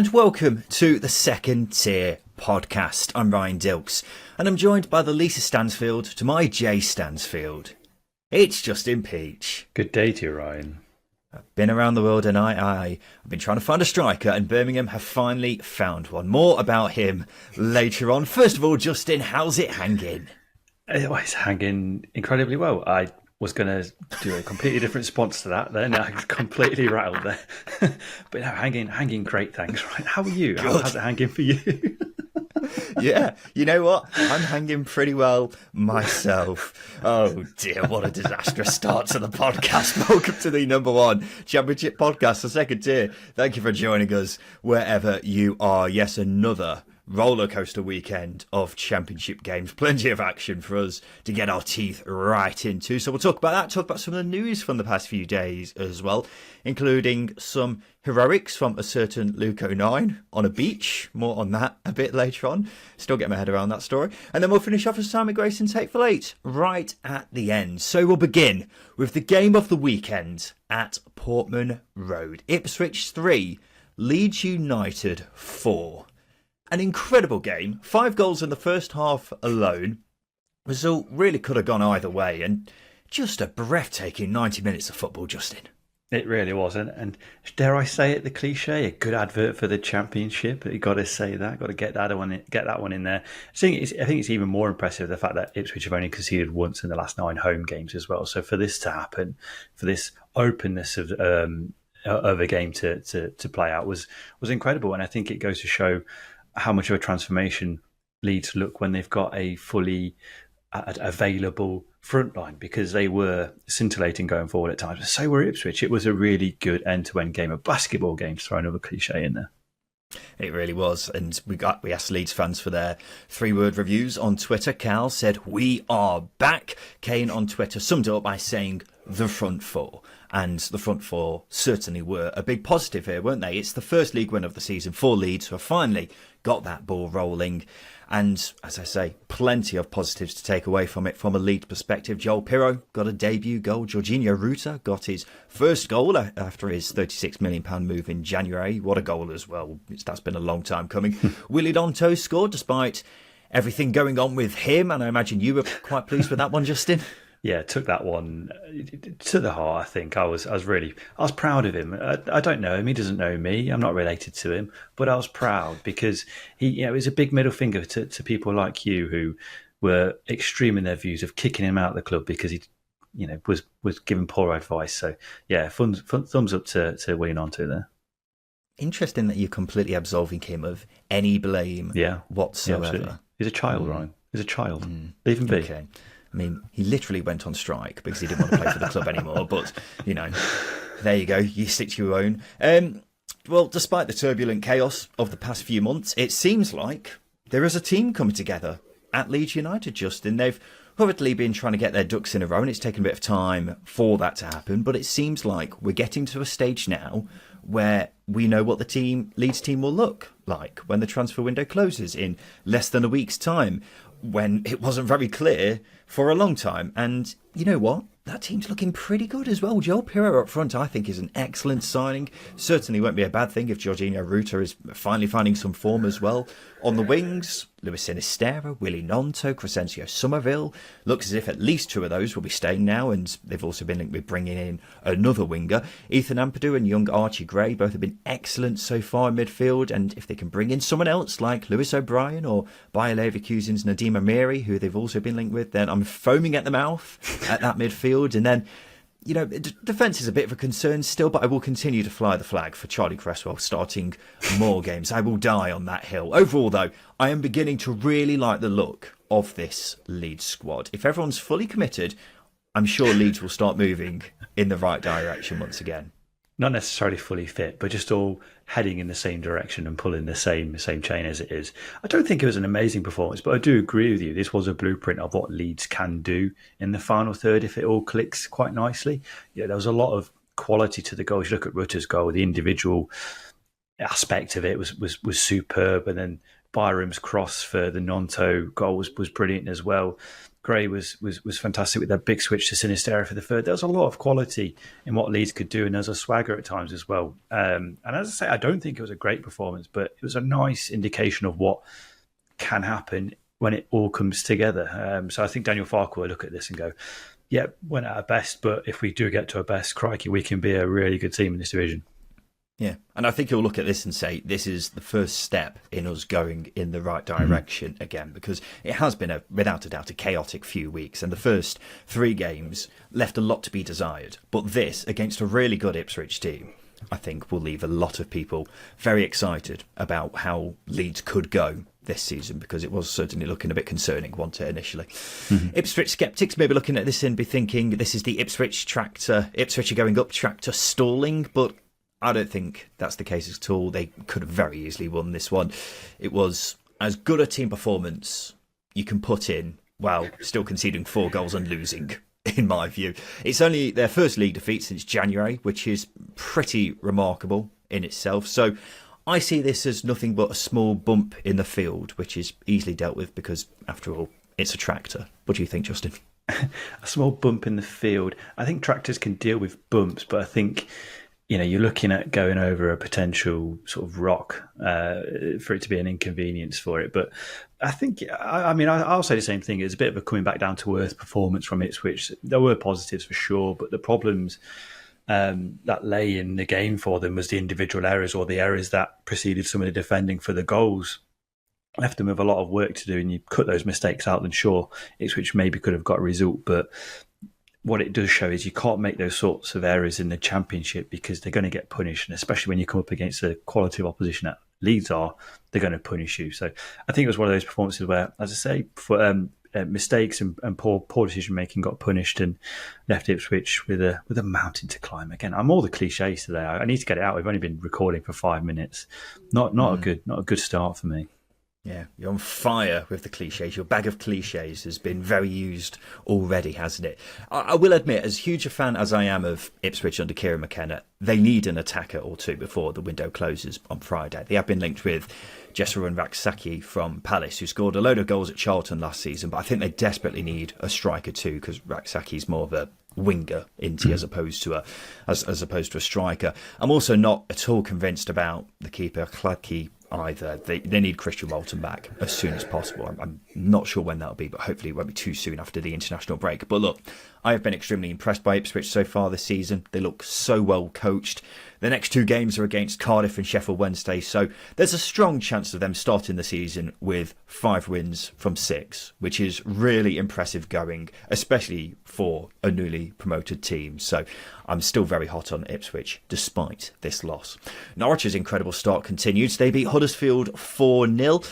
and welcome to the Second Tier Podcast. I'm Ryan Dilks, and I'm joined by the Lisa Stansfield to my Jay Stansfield. It's Justin Peach. Good day to you, Ryan. I've been around the world and I've been trying to find a striker, and Birmingham have finally found one. More about him later on. First of all, Justin, how's it hanging? It's hanging incredibly well. I was going to do a completely different response to that then. I completely rattled there. But no, hanging great, thanks. Right, how are you? How's it hanging for you? Yeah, you know what? I'm hanging pretty well myself. Oh dear, what a disastrous start to the podcast. Welcome to the number one championship podcast, the Second Tier. Thank you for joining us wherever you are. Yes, another roller coaster weekend of championship games. Plenty of action for us to get our teeth right into. So we'll talk about that, talk about some of the news from the past few days as well, including some heroics from a certain Luke 09 on a beach. More on that a bit later on. Still get my head around that story. And then we'll finish off with Simon Grayson's Hateful Eight right at the end. So we'll begin with the game of the weekend at Portman Road. Ipswich 3, Leeds United 4. An incredible game. 5 goals in the first half alone. Result really could have gone either way, and just a breathtaking 90 minutes of football, Justin. It really was, and dare I say it, the cliche, a good advert for the championship. You got to say that, got to get that one in there. I think it's even more impressive the fact that Ipswich have only conceded once in the last 9 home games as well. So for this to happen, for this openness of a game to play out was incredible, and I think it goes to show how much of a transformation Leeds look when they've got a fully available front line, because they were scintillating going forward at times. So were Ipswich. It was a really good end-to-end game, a basketball game, to throw another cliche in there. It really was, and we asked Leeds fans for their 3-word reviews on Twitter. Cal said, "We are back." Kane on Twitter summed it up by saying, "the front four." And the front four certainly were a big positive here, weren't they? It's the first league win of the season for Leeds, who have finally got that ball rolling. And, as I say, plenty of positives to take away from it from a Leeds perspective. Joel Pirro got a debut goal. Jorginho Ruta got his first goal after his £36 million move in January. What a goal as well. That's been a long time coming. Willie Donto scored despite everything going on with him. And I imagine you were quite pleased with that one, Justin. Yeah, took that one to the heart. I think I was proud of him. I don't know him; he doesn't know me. I'm not related to him, but I was proud because it was a big middle finger to people like you who were extreme in their views of kicking him out of the club because he, was giving poor advice. So yeah, thumbs up to William Onto there. Interesting that you're completely absolving him of any blame whatsoever. Yeah, he's a child, Ryan. He's a child. Leave him be. Okay. I mean, he literally went on strike because he didn't want to play for the club anymore. But, there you go. You stick to your own. Well, despite the turbulent chaos of the past few months, it seems like there is a team coming together at Leeds United, Justin. They've hurriedly been trying to get their ducks in a row, and it's taken a bit of time for that to happen. But it seems like we're getting to a stage now where we know what the Leeds team will look like when the transfer window closes in less than a week's time, when it wasn't very clear for a long time. And you know what? That team's looking pretty good as well. Joel Pirro up front, I think, is an excellent signing. Certainly won't be a bad thing if Jorginho Ruta is finally finding some form as well. On the wings, Luis Sinisterra, Willie Gnonto, Crescencio Somerville. Looks as if at least 2 of those will be staying now, and they've also been linked with bringing in another winger. Ethan Ampadu and young Archie Gray both have been excellent so far in midfield, and if they can bring in someone else like Lewis O'Brien or Bayer Leverkusen's Nadim Amiri, who they've also been linked with, then I'm foaming at the mouth at that midfield. And then, defence is a bit of a concern still, but I will continue to fly the flag for Charlie Cresswell starting more games. I will die on that hill. Overall, though, I am beginning to really like the look of this Leeds squad. If everyone's fully committed, I'm sure Leeds will start moving in the right direction once again. Not necessarily fully fit, but just all heading in the same direction and pulling the same chain as it is. I don't think it was an amazing performance, but I do agree with you. This was a blueprint of what Leeds can do in the final third if it all clicks quite nicely. Yeah, there was a lot of quality to the goals. You look at Rutter's goal, the individual aspect of it was superb, and then Byram's cross for the Nonto goal was brilliant as well. Gray was fantastic with that big switch to Sinistera for the third. There was a lot of quality in what Leeds could do, and there's a swagger at times as well. And as I say, I don't think it was a great performance, but it was a nice indication of what can happen when it all comes together. So I think Daniel Farke will look at this and go, yeah, went at our best, but if we do get to our best, crikey, we can be a really good team in this division. Yeah, and I think he'll look at this and say this is the first step in us going in the right direction again, because it has been, without a doubt, a chaotic few weeks, and the first 3 games left a lot to be desired. But this, against a really good Ipswich team, I think will leave a lot of people very excited about how Leeds could go this season, because it was certainly looking a bit concerning, wasn't it, initially? Ipswich sceptics may be looking at this and be thinking this is the Ipswich tractor, Ipswich are going up tractor stalling, but I don't think that's the case at all. They could have very easily won this one. It was as good a team performance you can put in while still conceding 4 goals and losing, in my view. It's only their first league defeat since January, which is pretty remarkable in itself. So I see this as nothing but a small bump in the field, which is easily dealt with because, after all, it's a tractor. What do you think, Justin? A small bump in the field. I think tractors can deal with bumps, but I think you're looking at going over a potential sort of rock for it to be an inconvenience for it. But I think, I'll say the same thing. It's a bit of a coming back down to earth performance from Ipswich. There were positives for sure, but the problems that lay in the game for them was the individual errors, or the errors that preceded some of the defending for the goals. Left them with a lot of work to do, and you cut those mistakes out, then sure, Ipswich maybe could have got a result, but what it does show is you can't make those sorts of errors in the Championship because they're going to get punished, and especially when you come up against the quality of opposition that Leeds are, they're going to punish you. So I think it was one of those performances where, as I say, for mistakes and poor decision making got punished and left Ipswich with a mountain to climb. Again, I'm all the cliches today. I need to get it out. We've only been recording for 5 minutes. Not a good start for me. Yeah, you're on fire with the cliches. Your bag of cliches has been very used already, hasn't it? I will admit, as huge a fan as I am of Ipswich under Kieran McKenna, they need an attacker or two before the window closes on Friday. They have been linked with Jesserun Raksaki from Palace, who scored a load of goals at Charlton last season, but I think they desperately need a striker too, because Raksaki's more of a winger as opposed to a striker. I'm also not at all convinced about the keeper Kladky either. They need Christian Walton back as soon as possible. I'm not sure when that'll be, but hopefully it won't be too soon after the international break. But look, I have been extremely impressed by Ipswich so far this season. They look so well coached. The next 2 games are against Cardiff and Sheffield Wednesday, so there's a strong chance of them starting the season with 5 wins from 6, which is really impressive going, especially for a newly promoted team. So I'm still very hot on Ipswich, despite this loss. Norwich's incredible start continues. They beat Huddersfield 4-0.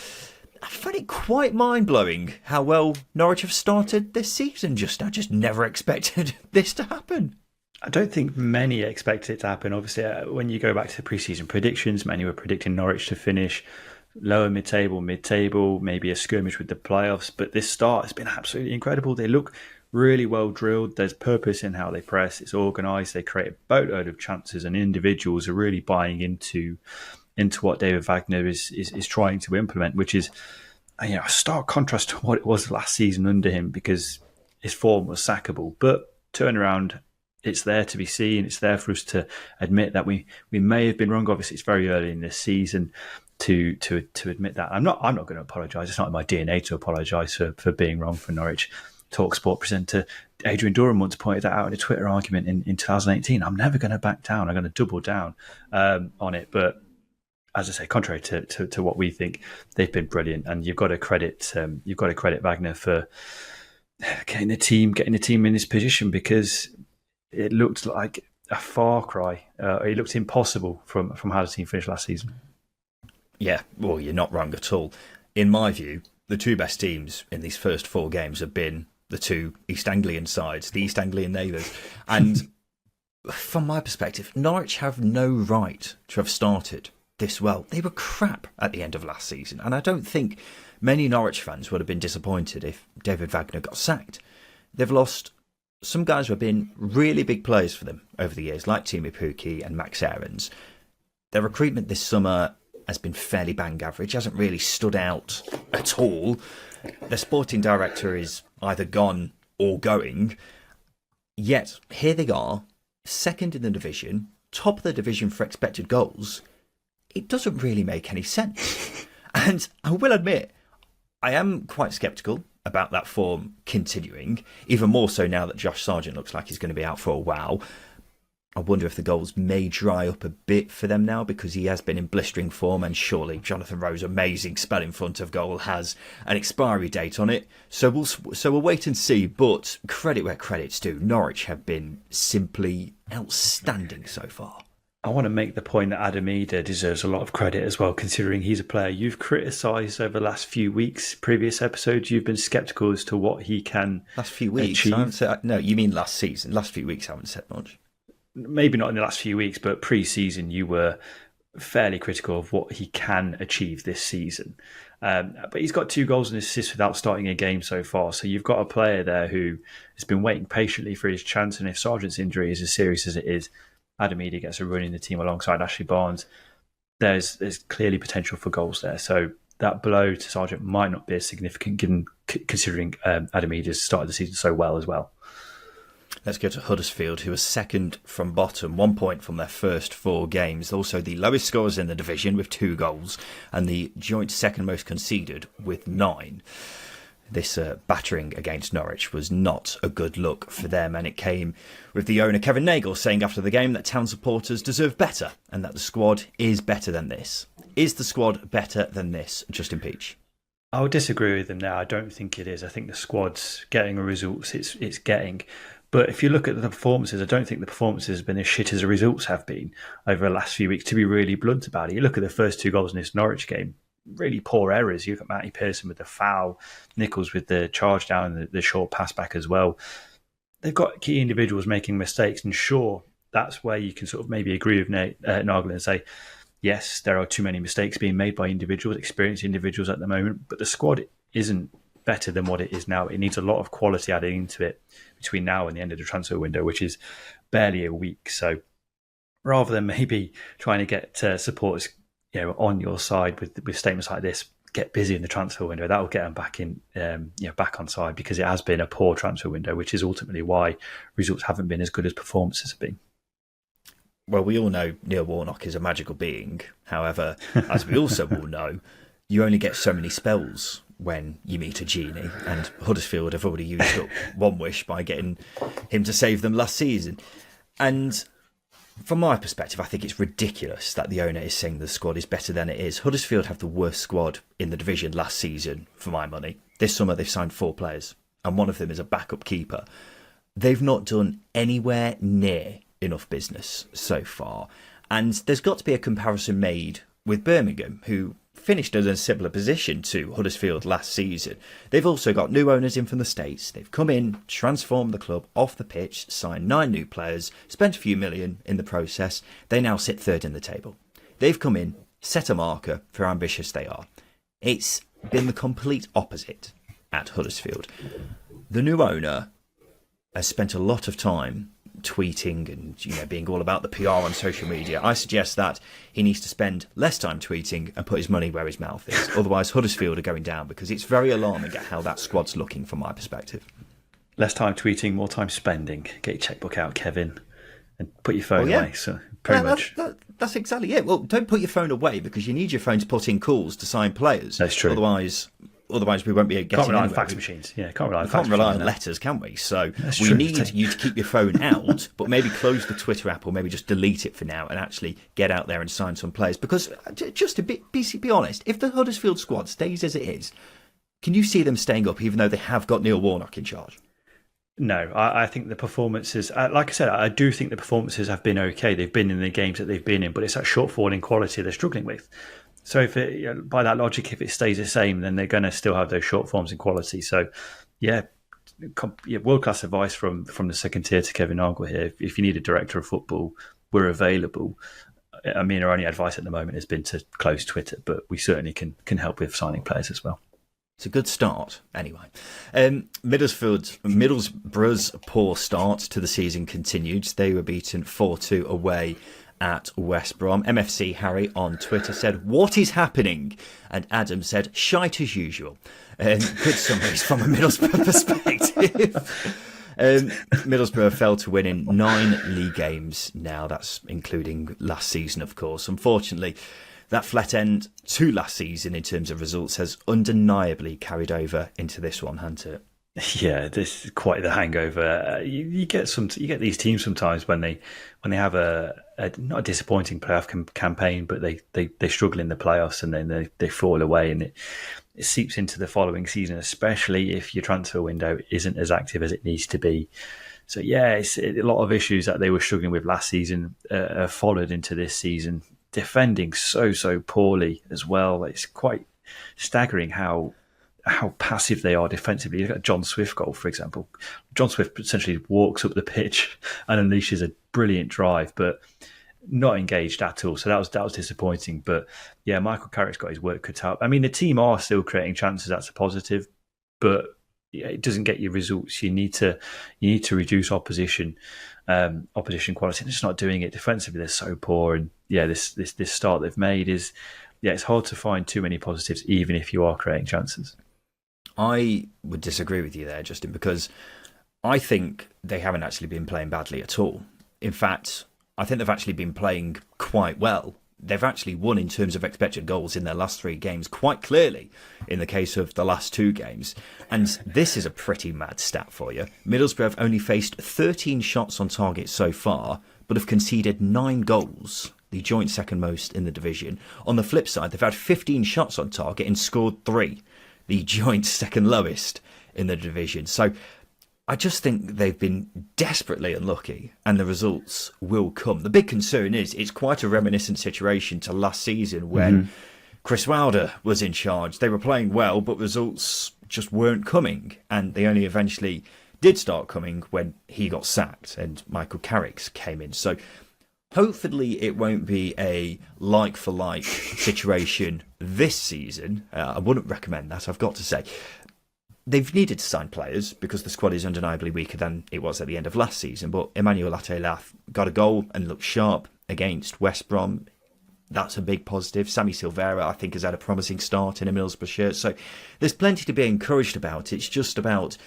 I find it quite mind-blowing how well Norwich have started this season. I just never expected this to happen. I don't think many expected it to happen. Obviously, when you go back to the pre-season predictions, many were predicting Norwich to finish lower mid-table, maybe a skirmish with the playoffs. But this start has been absolutely incredible. They look really well drilled. There's purpose in how they press. It's organised. They create a boatload of chances, and individuals are really buying into what David Wagner is trying to implement, which is a stark contrast to what it was last season under him, because his form was sackable. But turnaround, it's there to be seen. It's there for us to admit that we may have been wrong. Obviously, it's very early in this season to admit that. I'm not going to apologise. It's not in my DNA to apologise for being wrong for Norwich. TalkSport presenter Adrian Durham once pointed that out in a Twitter argument in 2018. I'm never going to back down. I'm going to double down on it. But as I say, contrary to what we think, they've been brilliant, and you've got to credit Wagner for getting the team in this position, because it looked like a far cry. It looked impossible from how the team finished last season. Yeah, well, you're not wrong at all. In my view, the 2 best teams in these first 4 games have been the 2 East Anglian sides, the East Anglian neighbours. And from my perspective, Norwich have no right to have started this well. They were crap at the end of last season, and I don't think many Norwich fans would have been disappointed if David Wagner got sacked. They've lost some guys who have been really big players for them over the years, like Timi Pukki and Max Aarons. Their recruitment this summer has been fairly bang average, hasn't really stood out at all. The sporting director is either gone or going. Yet, here they are, second in the division, top of the division for expected goals. It doesn't really make any sense. And I will admit, I am quite sceptical about that form continuing, even more so now that Josh Sargent looks like he's going to be out for a while. I wonder if the goals may dry up a bit for them now, because he has been in blistering form, and surely Jonathan Rowe's amazing spell in front of goal has an expiry date on it. So we'll wait and see, but credit where credit's due. Norwich have been simply outstanding so far. I want to make the point that Adam Eder deserves a lot of credit as well, considering he's a player you've criticised over the last few weeks. Previous episodes, you've been sceptical as to what he can Last few weeks? achieve. I haven't said, no, you mean last season. Last few weeks I haven't said much. Maybe not in the last few weeks, but pre-season you were fairly critical of what he can achieve this season. But he's got 2 goals and assists without starting a game so far. So you've got a player there who has been waiting patiently for his chance. And if Sargent's injury is as serious as it is, Adam Eder gets a run in the team alongside Ashley Barnes. There's clearly potential for goals there. So that blow to Sargent might not be as significant, considering Adam Eder's started the season so well as well. Let's go to Huddersfield, who are second from bottom, 1 point from their first 4 games. Also the lowest scorers in the division with 2 goals, and the joint second most conceded with 9. This battering against Norwich was not a good look for them, and it came with the owner Kevin Nagle saying after the game that town supporters deserve better and that the squad is better than this. Is the squad better than this, Justin Peach? I would disagree with him there. I don't think it is. I think the squad's getting the results it's getting. But if you look at the performances, I don't think the performances have been as shit as the results have been over the last few weeks, to be really blunt about it. You look at the first 2 goals in this Norwich game, really poor errors. You look at Matty Pearson with the foul, Nichols with the charge down and the short pass back as well. They've got key individuals making mistakes, and sure, that's where you can sort of maybe agree with Nagel and say, yes, there are too many mistakes being made by individuals, experienced individuals at the moment, but the squad isn't better than what it is now. It needs a lot of quality added into it between now and the end of the transfer window, which is barely a week. So rather than maybe trying to get supporters on your side with statements like this, get busy in the transfer window. That will get them back in, back on side, because it has been a poor transfer window, which is ultimately why results haven't been as good as performances have been. Well, we all know Neil Warnock is a magical being. However, as we also all know, you only get so many spells when you meet a genie, and Huddersfield have already used up one wish by getting him to save them last season. And from my perspective, I think it's ridiculous that the owner is saying the squad is better than it is. Huddersfield have the worst squad in the division last season, for my money. This summer they've signed 4 players, and one of them is a backup keeper. They've not done anywhere near enough business so far. And there's got to be a comparison made with Birmingham, who finished in a similar position to Huddersfield last season. They've also got new owners in from the States. They've come in, transformed the club off the pitch, signed 9 new players, spent a few million in the process. They now sit 3rd in the table. They've come in, set a marker for how ambitious they are. It's been the complete opposite at Huddersfield. The new owner has spent a lot of time tweeting and being all about the PR on social media. I suggest that he needs to spend less time tweeting and put his money where his mouth is. Otherwise, Huddersfield are going down, because it's very alarming at how that squad's looking from my perspective. Less time tweeting, more time spending. Get your checkbook out, Kevin, and put your phone away. So pretty much. That's exactly it. Well, don't put your phone away, because you need your phone to put in calls to sign players. That's true. Otherwise, we won't be getting. Can't rely on anywhere. fax machines. Yeah, can't rely on We fax can't rely machines, on letters, can we? So That's we true. need you to keep your phone out, but maybe close the Twitter app, or maybe just delete it for now, and actually get out there and sign some players. Because just to be honest, if the Huddersfield squad stays as it is, can you see them staying up, even though they have got Neil Warnock in charge? No, I think the performances, like I said, I do think the performances have been okay. They've been in the games that they've been in, but it's that shortfall in quality they're struggling with. So if by that logic, if it stays the same, then they're going to still have those shortfalls in quality. So, world-class advice from the second tier to Kevin Nagel here. If you need a director of football, we're available. I mean, our only advice at the moment has been to close Twitter, but we certainly can help with signing players as well. It's a good start, anyway. Middlesbrough's poor start to the season continued. They were beaten 4-2 away at West Brom. MFC Harry on Twitter said, "What is happening?" And Adam said, "Shite as usual." Good summaries from a Middlesbrough perspective. Middlesbrough failed to win in 9 league games now. That's including last season, of course. Unfortunately, that flat end to last season in terms of results has undeniably carried over into this one, hasn't it? Yeah, this is quite the hangover. You get these teams sometimes when they have a not a disappointing playoff campaign, but they struggle in the playoffs and then they fall away, and it seeps into the following season, especially if your transfer window isn't as active as it needs to be. So yeah, it's a lot of issues that they were struggling with last season followed into this season. Defending so poorly as well. It's quite staggering how passive they are defensively. Look at John Swift goal, for example. John Swift essentially walks up the pitch and unleashes a brilliant drive, but not engaged at all. So that was disappointing. But yeah, Michael Carrick's got his work cut out. I mean, the team are still creating chances. That's a positive, but yeah, it doesn't get you results. You need to reduce opposition quality. They're just not doing it defensively. They're so poor, and yeah, this start they've made is it's hard to find too many positives, even if you are creating chances. I would disagree with you there, Justin, because I think they haven't actually been playing badly at all. In fact, I think they've actually been playing quite well. They've actually won in terms of expected goals in their last 3 games quite clearly in the case of the last 2 games. And this is a pretty mad stat for you. Middlesbrough have only faced 13 shots on target so far, but have conceded 9 goals, the joint second most in the division. On the flip side, they've had 15 shots on target and scored 3, the joint second lowest in the division. So I just think they've been desperately unlucky, and the results will come. The big concern is it's quite a reminiscent situation to last season when Chris Wilder was in charge. They were playing well, but results just weren't coming, and they only eventually did start coming when he got sacked and Michael Carrick came in. So hopefully it won't be a like-for-like situation this season. I wouldn't recommend that, I've got to say. They've needed to sign players because the squad is undeniably weaker than it was at the end of last season. But Emmanuel Atelaf got a goal and looked sharp against West Brom. That's a big positive. Sammy Silvera, I think, has had a promising start in a Middlesbrough shirt. So there's plenty to be encouraged about. It's just about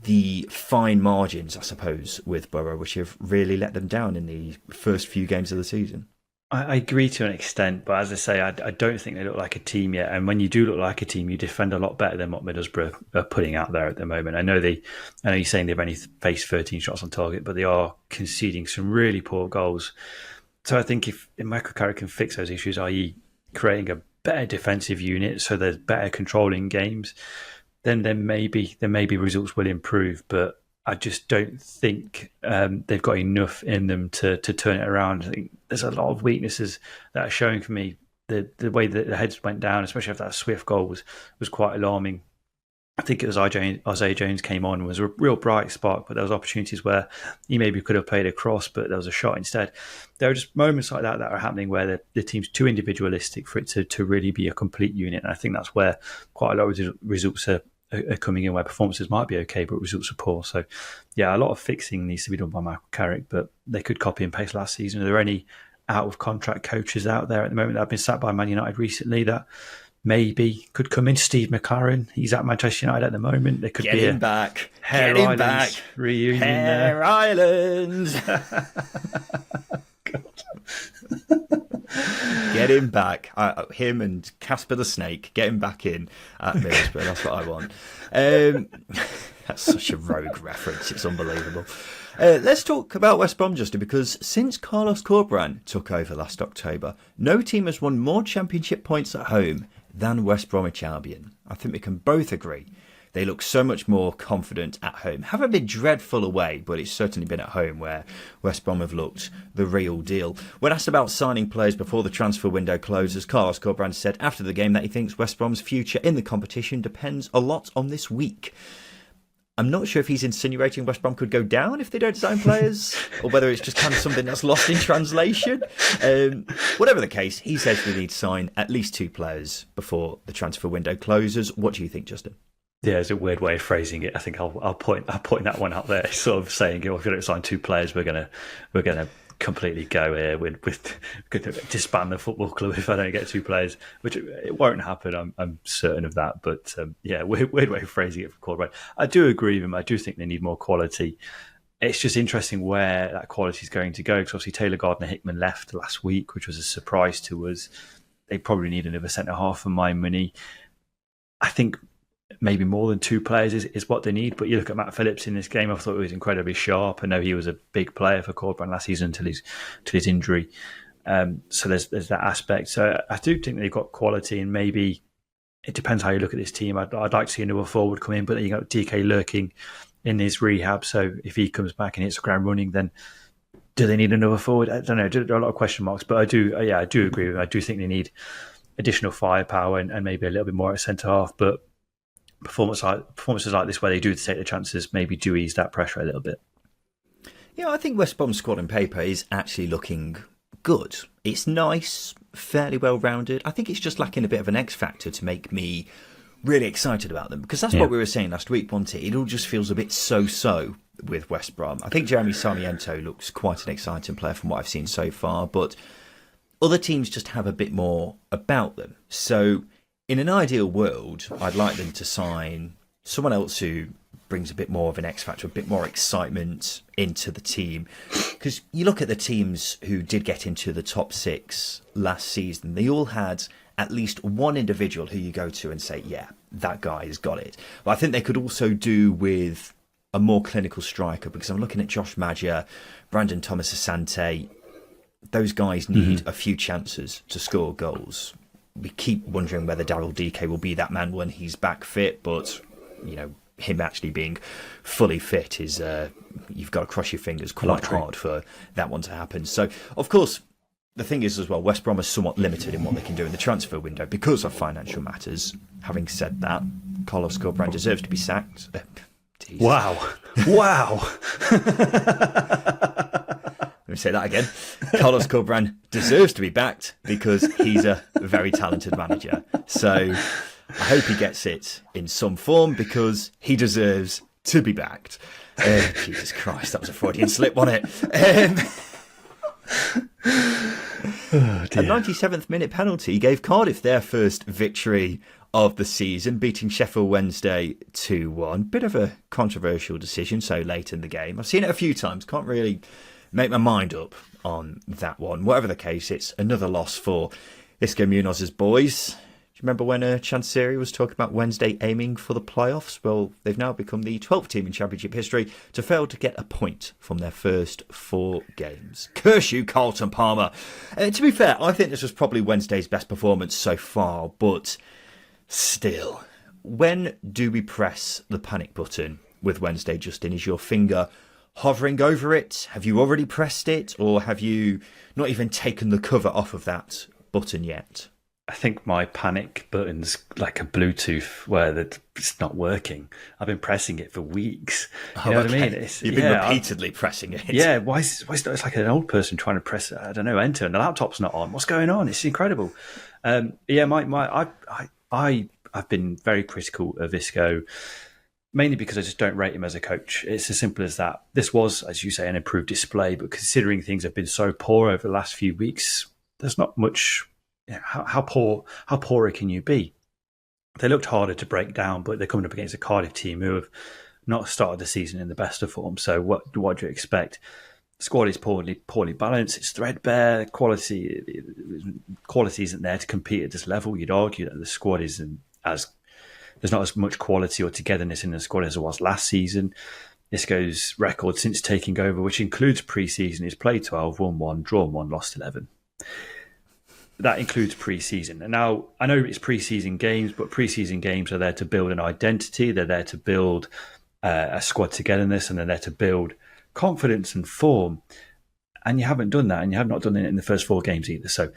the fine margins, I suppose, with Borough, which have really let them down in the first few games of the season. I agree to an extent, but as I say, I don't think they look like a team yet. And when you do look like a team, you defend a lot better than what Middlesbrough are putting out there at the moment. I know you're saying they've only faced 13 shots on target, but they are conceding some really poor goals. So I think if Michael Carrick can fix those issues, i.e. creating a better defensive unit so there's better controlling games, then maybe results will improve. But I just don't think they've got enough in them to turn it around. I think there's a lot of weaknesses that are showing for me. The way that the heads went down, especially after that Swift goal, was quite alarming. I think it was Isaiah Jones came on, was a real bright spark, but there was opportunities where he maybe could have played a cross, but there was a shot instead. There are just moments like that are happening where the team's too individualistic for it to really be a complete unit. And I think that's where quite a lot of results are coming in, where performances might be okay, but results are poor. So, yeah, a lot of fixing needs to be done by Michael Carrick, but they could copy and paste last season. Are there any out-of-contract coaches out there at the moment that have been sacked by Man United recently that maybe could come in? Steve McLaren, he's at Manchester United at the moment. There could Get be him back. Hare Get him Island back. reunion Hare there. Island. Get him back. Him and Casper the Snake. Get him back in at Middlesbrough. That's what I want. That's such a rogue reference. It's unbelievable. Let's talk about West Brom, Justin, because since Carlos Corberán took over last October, no team has won more championship points at home than West Bromwich Albion. I think we can both agree. They look so much more confident at home. Haven't been dreadful away, but it's certainly been at home where West Brom have looked the real deal. When asked about signing players before the transfer window closes, Carlos Corberán said after the game that he thinks West Brom's future in the competition depends a lot on this week. I'm not sure if he's insinuating West Brom could go down if they don't sign players, or whether it's just kind of something that's lost in translation. Whatever the case, he says we need to sign at least 2 players before the transfer window closes. What do you think, Justin? Yeah, it's a weird way of phrasing it. I think I'll point that one out there, sort of saying, if we don't sign 2 players, we're gonna completely go here with disband the football club if I don't get 2 players, which it won't happen. I'm certain of that. But weird way of phrasing it for Cordoba. I do agree with him. I do think they need more quality. It's just interesting where that quality is going to go, because obviously Taylor Gardner-Hickman left last week, which was a surprise to us. They probably need another centre-half for my money. I think maybe more than 2 players is what they need. But you look at Matt Phillips in this game, I thought he was incredibly sharp. I know he was a big player for Cordoba last season until his injury. So there's that aspect. So I do think they've got quality, and maybe it depends how you look at this team. I'd like to see another forward come in, but then you got DK lurking in his rehab. So if he comes back and hits the ground running, then do they need another forward? I don't know. There are a lot of question marks, but I do agree with him. I do think they need additional firepower and maybe a little bit more at centre half. But performances like this, where they do take the chances, maybe do ease that pressure a little bit. Yeah, I think West Brom's squad on paper is actually looking good. It's nice, fairly well rounded. I think it's just lacking a bit of an X factor to make me really excited about them, because that's what we were saying last week, wasn't it? It all just feels a bit so-so with West Brom. I think Jeremy Sarmiento looks quite an exciting player from what I've seen so far, but other teams just have a bit more about them. So in an ideal world, I'd like them to sign someone else who brings a bit more of an X factor, a bit more excitement into the team. Because you look at the teams who did get into the top 6 last season, they all had at least one individual who you go to and say, yeah, that guy's got it. But I think they could also do with a more clinical striker, because I'm looking at Josh Maja, Brandon Thomas Asante. Those guys need a few chances to score goals. We keep wondering whether Daryl DK will be that man when he's back fit, but him actually being fully fit is you've got to cross your fingers quite hard for that one to happen. So, of course, the thing is as well, West Brom is somewhat limited in what they can do in the transfer window because of financial matters. Having said that, Carlos Corberán deserves to be sacked. Wow. Let me say that again. Carlos Corberán deserves to be backed because he's a very talented manager. So I hope he gets it in some form, because he deserves to be backed. Jesus Christ, that was a Freudian slip, wasn't it? A 97th minute penalty gave Cardiff their first victory of the season, beating Sheffield Wednesday 2-1. Bit of a controversial decision so late in the game. I've seen it a few times, can't really make my mind up on that one. Whatever the case, it's another loss for Isco Munoz's boys. Do you remember when Chansiri was talking about Wednesday aiming for the playoffs? Well, they've now become the 12th team in Championship history to fail to get a point from their first 4 games. Curse you, Carlton Palmer. To be fair, I think this was probably Wednesday's best performance so far, but still, when do we press the panic button with Wednesday, Justin? Is your finger hovering over it? Have you already pressed it, or have you not even taken the cover off of that button yet? I think my panic button's like a Bluetooth where it's not working. I've been pressing it for weeks. You know what I mean? You've been repeatedly pressing it. Yeah, why is it, it's like an old person trying to press, I don't know, enter, and the laptop's not on. What's going on? It's incredible. I've been very critical of Isco, mainly because I just don't rate him as a coach. It's as simple as that. This was, as you say, an improved display, but considering things have been so poor over the last few weeks, there's not much. How poor can you be? They looked harder to break down, but they're coming up against a Cardiff team who have not started the season in the best of form. So what do you expect? The squad is poorly balanced. It's threadbare. Quality isn't there to compete at this level. You'd argue that the squad isn't there's not as much quality or togetherness in the squad as there was last season. Isco's record since taking over, which includes pre-season, is played 12, won 1, drawn 1, lost 11. That includes pre-season. And now, I know it's pre-season games, but pre-season games are there to build an identity. They're there to build a squad togetherness, and they're there to build confidence and form. And you haven't done that, and you have not done it in the first 4 games either. So,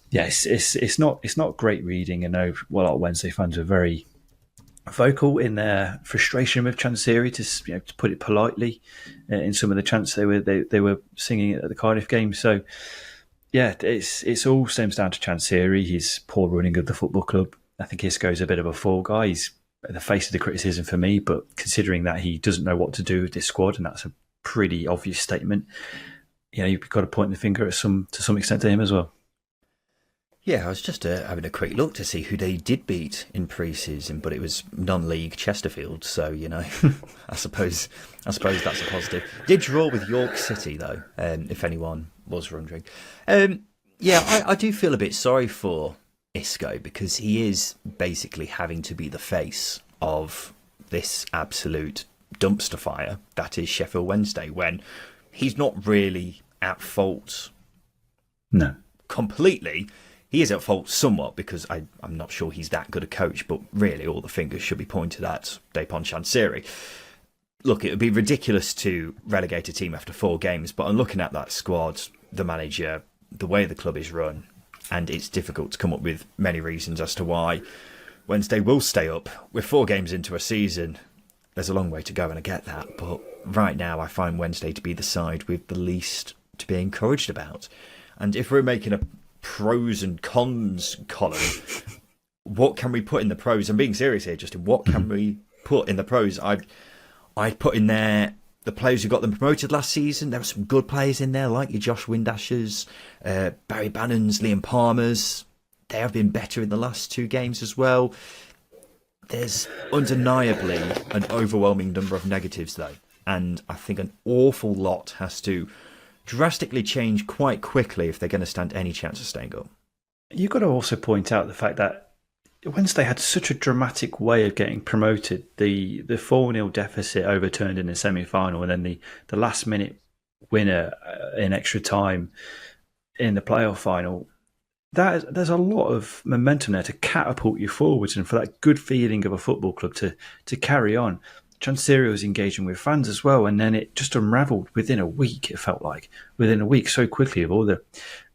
yes, it's not great reading. I know a lot of Wednesday fans are very vocal in their frustration with Chansiri, to put it politely, in some of the chants they were singing at the Cardiff game. So, yeah, it's all stems down to Chansiri, his poor running of the football club. I think Isco's a bit of a fall guy. He's at the face of the criticism for me, but considering that he doesn't know what to do with this squad, and that's a pretty obvious statement, you've got to point the finger at to some extent to him as well. Yeah, I was just having a quick look to see who they did beat in pre-season, but it was non-league Chesterfield. So I suppose that's a positive. Did draw with York City though, if anyone was wondering. I do feel a bit sorry for Isco because he is basically having to be the face of this absolute dumpster fire that is Sheffield Wednesday when he's not really at fault. No, completely. He is at fault somewhat because I'm not sure he's that good a coach, but really all the fingers should be pointed at Depon Chansiri. Look, it would be ridiculous to relegate a team after 4 games, but I'm looking at that squad, the manager, the way the club is run, and it's difficult to come up with many reasons as to why Wednesday will stay up. We're 4 games into a season. There's a long way to go, and I get that, but right now I find Wednesday to be the side with the least to be encouraged about. And if we're making a pros and cons column, what can we put in the pros? I'm being serious here, Justin. What can we put in the pros? I'd put in there the players who got them promoted last season. There were some good players in there, like your Josh Windashers, Barry Bannons, Liam Palmers. They have been better in the last 2 games as well. There's undeniably an overwhelming number of negatives, though. And I think an awful lot has to drastically change quite quickly if they're going to stand any chance of staying up. You've got to also point out the fact that Wednesday had such a dramatic way of getting promoted. The 4-0 deficit overturned in the semi-final, and then the last-minute winner in extra time in the playoff final. There's a lot of momentum there to catapult you forwards and for that good feeling of a football club to carry on. Chansiri was engaging with fans as well, and then it just unravelled within a week, it felt like. Within a week, so quickly, of all the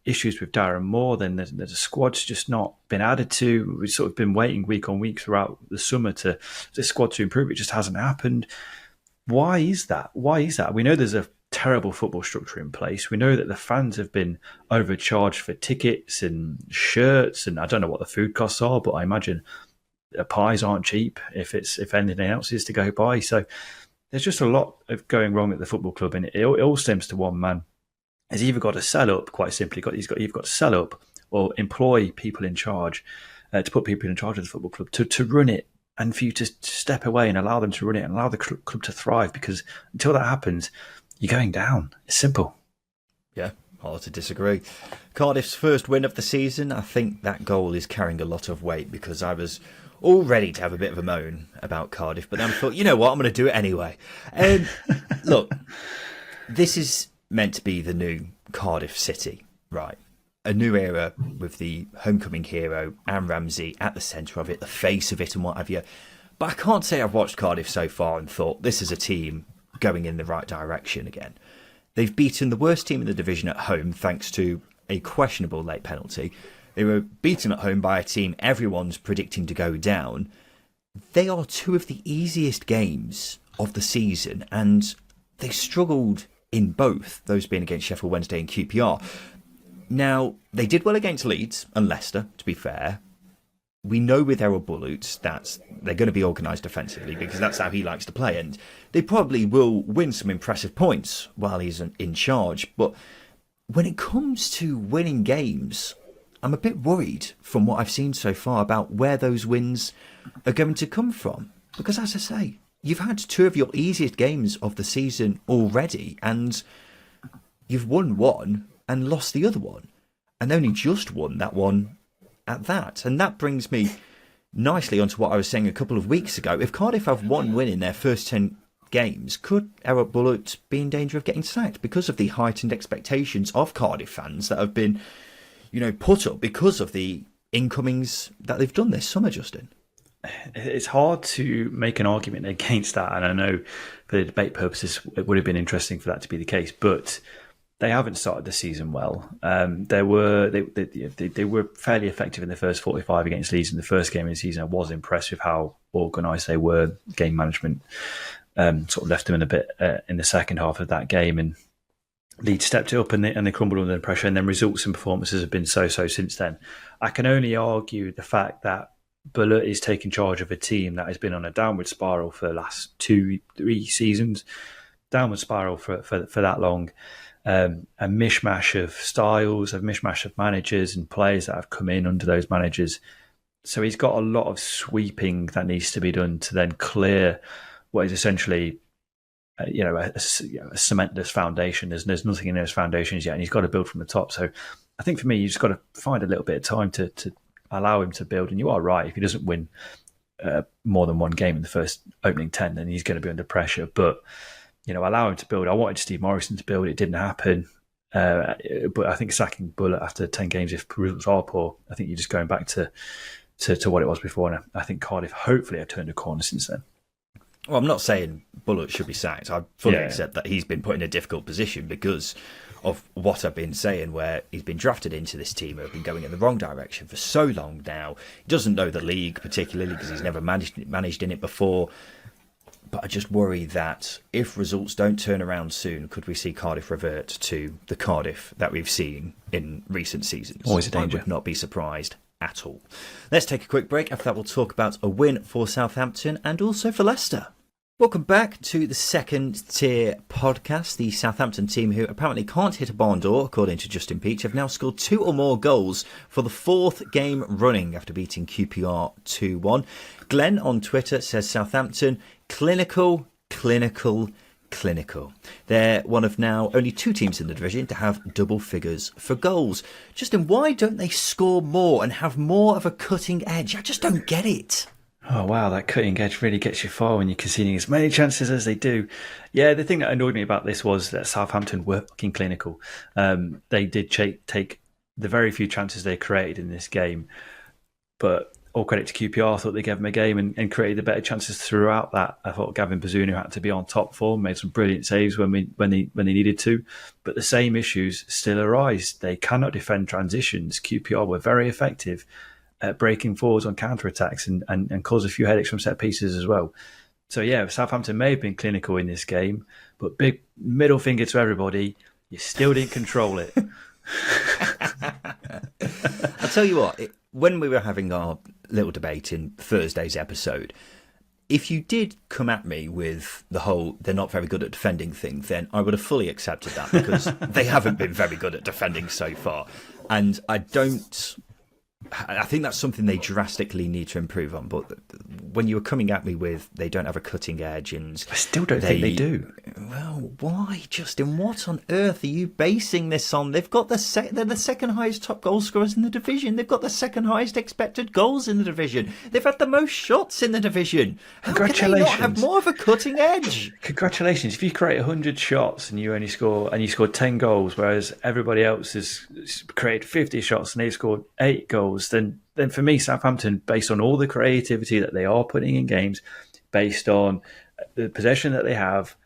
issues with Darren Moore, then the squad's just not been added to. We've sort of been waiting week on week throughout the summer to the squad to improve. It just hasn't happened. Why is that? We know there's a terrible football structure in place. We know that the fans have been overcharged for tickets and shirts, and I don't know what the food costs are, but I imagine pies aren't cheap if anything else is to go by. So there's just a lot of going wrong at the football club, and it all stems to one man. He's either got to sell up, quite simply. You've got to sell up or employ people in charge, to put people in charge of the football club to run it, and for you to step away and allow them to run it and allow the club to thrive. Because until that happens, you're going down. It's simple. Yeah, hard to disagree. Cardiff's first win of the season. I think that goal is carrying a lot of weight because I was all ready to have a bit of a moan about Cardiff, but then I thought, you know what, I'm going to do it anyway. Look, this is meant to be the new Cardiff City, right? A new era with the homecoming hero, Aaron Ramsey, at the centre of it, the face of it and what have you. But I can't say I've watched Cardiff so far and thought this is a team going in the right direction again. They've beaten the worst team in the division at home thanks to a questionable late penalty. They were beaten at home by a team everyone's predicting to go down. They are 2 of the easiest games of the season, and they struggled in both, those being against Sheffield Wednesday and QPR. Now, they did well against Leeds and Leicester, to be fair. We know with Errol Bullets that they're going to be organised defensively because that's how he likes to play, and they probably will win some impressive points while he's in charge. But when it comes to winning games, I'm a bit worried from what I've seen so far about where those wins are going to come from. Because as I say, you've had 2 of your easiest games of the season already, and you've won one and lost the other one, and only just won that one at that. And that brings me nicely onto what I was saying a couple of weeks ago. If Cardiff have 1 win in their first 10 games, could Errol Bullet be in danger of getting sacked because of the heightened expectations of Cardiff fans that have been, put up because of the incomings that they've done this summer, Justin? It's hard to make an argument against that, and I know for the debate purposes it would have been interesting for that to be the case, but they haven't started the season well. They were fairly effective in the first 45 against Leeds in the first game of the season. I was impressed with how organised they were. Game management sort of left them in a bit in the second half of that game, and Leeds stepped it up and they crumbled under the pressure, and then results and performances have been so-so since then. I can only argue the fact that Bullet is taking charge of a team that has been on a downward spiral for the last 2-3 seasons, downward spiral for that long. a mishmash of styles, a mishmash of managers and players that have come in under those managers. So he's got a lot of sweeping that needs to be done to then clear what is essentially, a cementless foundation. There's nothing in those foundations yet, and he's got to build from the top. So I think for me, you just got to find a little bit of time to allow him to build. And you are right, if he doesn't win more than one game in the first opening 10, then he's going to be under pressure. But allow him to build. I wanted Steve Morrison to build. It didn't happen. But I think sacking Bullet after 10 games, if results are poor, I think you're just going back to what it was before. And I think Cardiff hopefully have turned a corner since then. Well, I'm not saying Bullock should be sacked. I fully accept that he's been put in a difficult position because of what I've been saying, where he's been drafted into this team who have been going in the wrong direction for so long now. He doesn't know the league particularly because he's never managed in it before. But I just worry that if results don't turn around soon, could we see Cardiff revert to the Cardiff that we've seen in recent seasons? Always a danger. I would not be surprised at all. Let's take a quick break. After that, we'll talk about a win for Southampton and also for Leicester. Welcome back to the Second Tier podcast. The Southampton team, who apparently can't hit a barn door, according to Justin Peach, have now scored 2 or more goals for the 4th game running after beating QPR 2-1. Glenn on Twitter says Southampton, clinical. They're one of now only 2 teams in the division to have double figures for goals. Justin, why don't they score more and have more of a cutting edge? I just don't get it. Oh, wow, that cutting edge really gets you far when you're conceding as many chances as they do. Yeah, the thing that annoyed me about this was that Southampton were fucking clinical. They did take the very few chances they created in this game, but all credit to QPR. I thought they gave them a game and created the better chances throughout that. I thought Gavin Bazunu had to be on top form, made some brilliant saves when they needed to, but the same issues still arise. They cannot defend transitions. QPR were very effective at breaking forwards on counter-attacks and caused a few headaches from set pieces as well. So yeah, Southampton may have been clinical in this game, but big middle finger to everybody, you still didn't control it. I'll tell you what, when we were having our little debate in Thursday's episode, if you did come at me with the whole they're not very good at defending thing, then I would have fully accepted that because they haven't been very good at defending so far. And I think that's something they drastically need to improve on. But when you were coming at me with they don't have a cutting edge, and I still don't think they do. Well, why, Justin? What on earth are you basing this on? They've got they're the second highest top goal scorers in the division. They've got the second highest expected goals in the division. They've had the most shots in the division. How Congratulations! Can they not have more of a cutting edge? Congratulations! If you create 100 shots and you scored 10 goals, whereas everybody else has created 50 shots and they've scored 8 goals, then for me, Southampton, based on all the creativity that they are putting in games, based on the possession that they have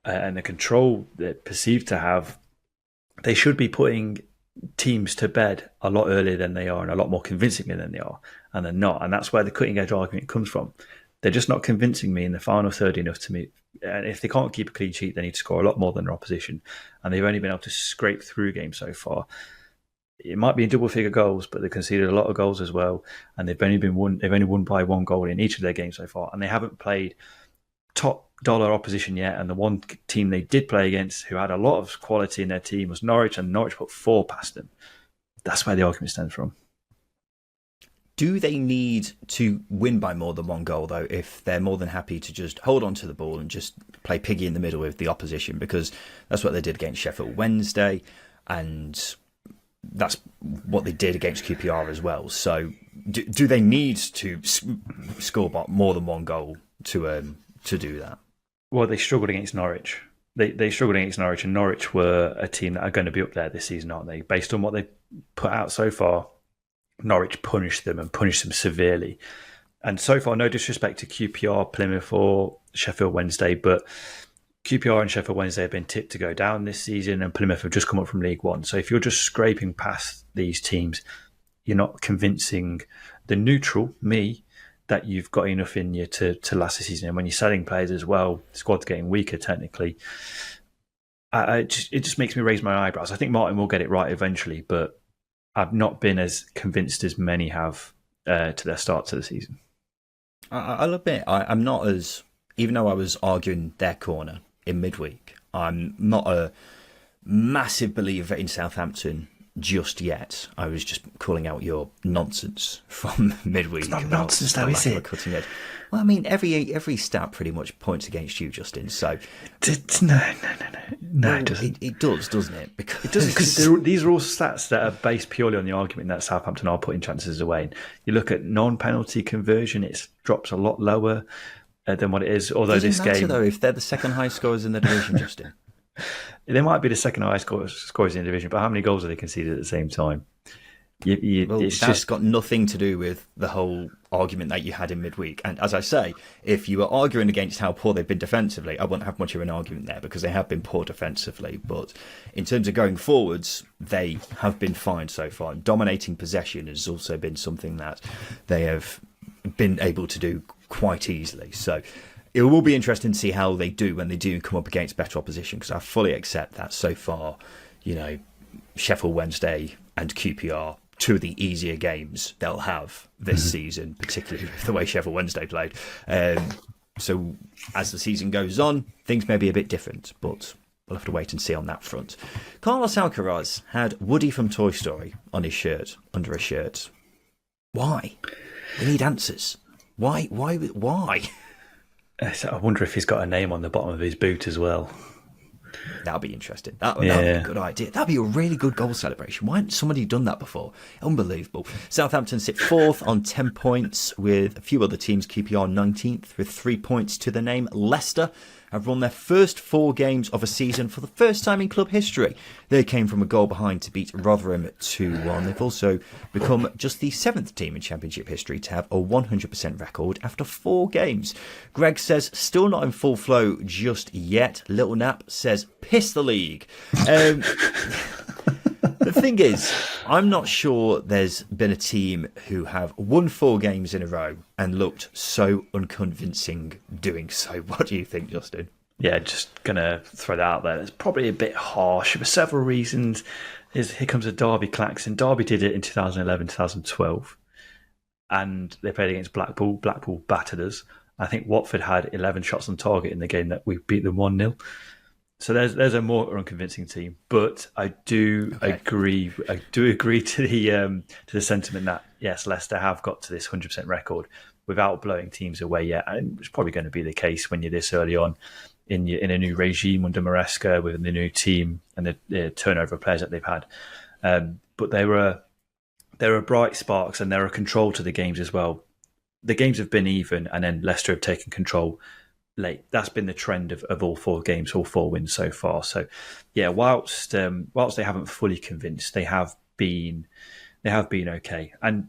and the control they're perceived to have, they should be putting teams to bed a lot earlier than they are and a lot more convincingly than they are, and they're not. And that's where the cutting edge argument comes from. They're just not convincing me in the final third enough to me. And if they can't keep a clean sheet, they need to score a lot more than their opposition. And they've only been able to scrape through games so far. It might be in double-figure goals, but they've conceded a lot of goals as well, and they've only won by 1 goal in each of their games so far, and they haven't played top-dollar opposition yet. And the one team they did play against, who had a lot of quality in their team, was Norwich, and Norwich put 4 past them. That's where the argument stems from. Do they need to win by more than 1 goal, though, if they're more than happy to just hold on to the ball and just play piggy in the middle with the opposition? Because that's what they did against Sheffield Wednesday, and that's what they did against QPR as well. So do they need to score more than 1 goal to do that? Well, they struggled against Norwich. They struggled against Norwich, and Norwich were a team that are going to be up there this season, aren't they? Based on what they put out so far, Norwich punished them and punished them severely. And so far, no disrespect to QPR, Plymouth or Sheffield Wednesday, but QPR and Sheffield Wednesday have been tipped to go down this season, and Plymouth have just come up from League One. So if you're just scraping past these teams, you're not convincing the neutral, me, that you've got enough in you to last the season. And when you're selling players as well, the squad's getting weaker technically. It just makes me raise my eyebrows. I think Martin will get it right eventually, but I've not been as convinced as many have to their start to the season. I'll admit, I'm not as, even though I was arguing their corner in midweek, I'm not a massive believer in Southampton just yet. I was just calling out your nonsense from midweek. It's not nonsense, though, is it? Cutting edge. Well, I mean, every stat pretty much points against you, Justin. So no, it doesn't. It does, doesn't it? Because it doesn't. Because these are all stats that are based purely on the argument that Southampton are putting chances away. And you look at non-penalty conversion; it drops a lot lower than what it is. Although doesn't this matter, game, though, if they're the second highest scorers in the division, Justin. They might be the second highest scorers in the division, but how many goals have they conceded at the same time? That's got nothing to do with the whole argument that you had in midweek. And as I say, if you were arguing against how poor they've been defensively, I wouldn't have much of an argument there because they have been poor defensively. But in terms of going forwards, they have been fine so far. Dominating possession has also been something that they have been able to do quite easily. So it will be interesting to see how they do when they do come up against better opposition, because I fully accept that so far, Sheffield Wednesday and QPR, two of the easier games they'll have this season, particularly with the way Sheffield Wednesday played. So as the season goes on, things may be a bit different, but we'll have to wait and see on that front. Carlos Alcaraz had Woody from Toy Story on his shirt, under a shirt. Why? We need answers. Why? I wonder if he's got a name on the bottom of his boot as well. That'll be interesting. That'll be a good idea. That'll be a really good goal celebration. Why hasn't somebody done that before? Unbelievable. Southampton sit 4th on 10 points with a few other teams. QPR 19th with 3 points to the name. Leicester have won their first 4 games of a season for the first time in club history. They came from a goal behind to beat Rotherham 2-1. They've also become just the 7th team in Championship history to have a 100% record after 4 games. Greg says, still not in full flow just yet. Little Nap says, piss the league. The thing is, I'm not sure there's been a team who have won 4 games in a row and looked so unconvincing doing so. What do you think, Justin? Yeah, just going to throw that out there. It's probably a bit harsh for several reasons. Here comes a Derby klaxon. Derby did it in 2011, 2012, and they played against Blackpool. Blackpool battered us. I think Watford had 11 shots on target in the game that we beat them 1-0. So there's a more unconvincing team, but I do agree. I do agree to the sentiment that yes, Leicester have got to this 100% record without blowing teams away yet, and it's probably going to be the case when you're this early on in a new regime under Maresca with the new team and the turnover of players that they've had. But there are bright sparks and there are control to the games as well. The games have been even, and then Leicester have taken control late. That's been the trend of all 4 games, all 4 wins so far. So, yeah, whilst they haven't fully convinced, they have been okay. And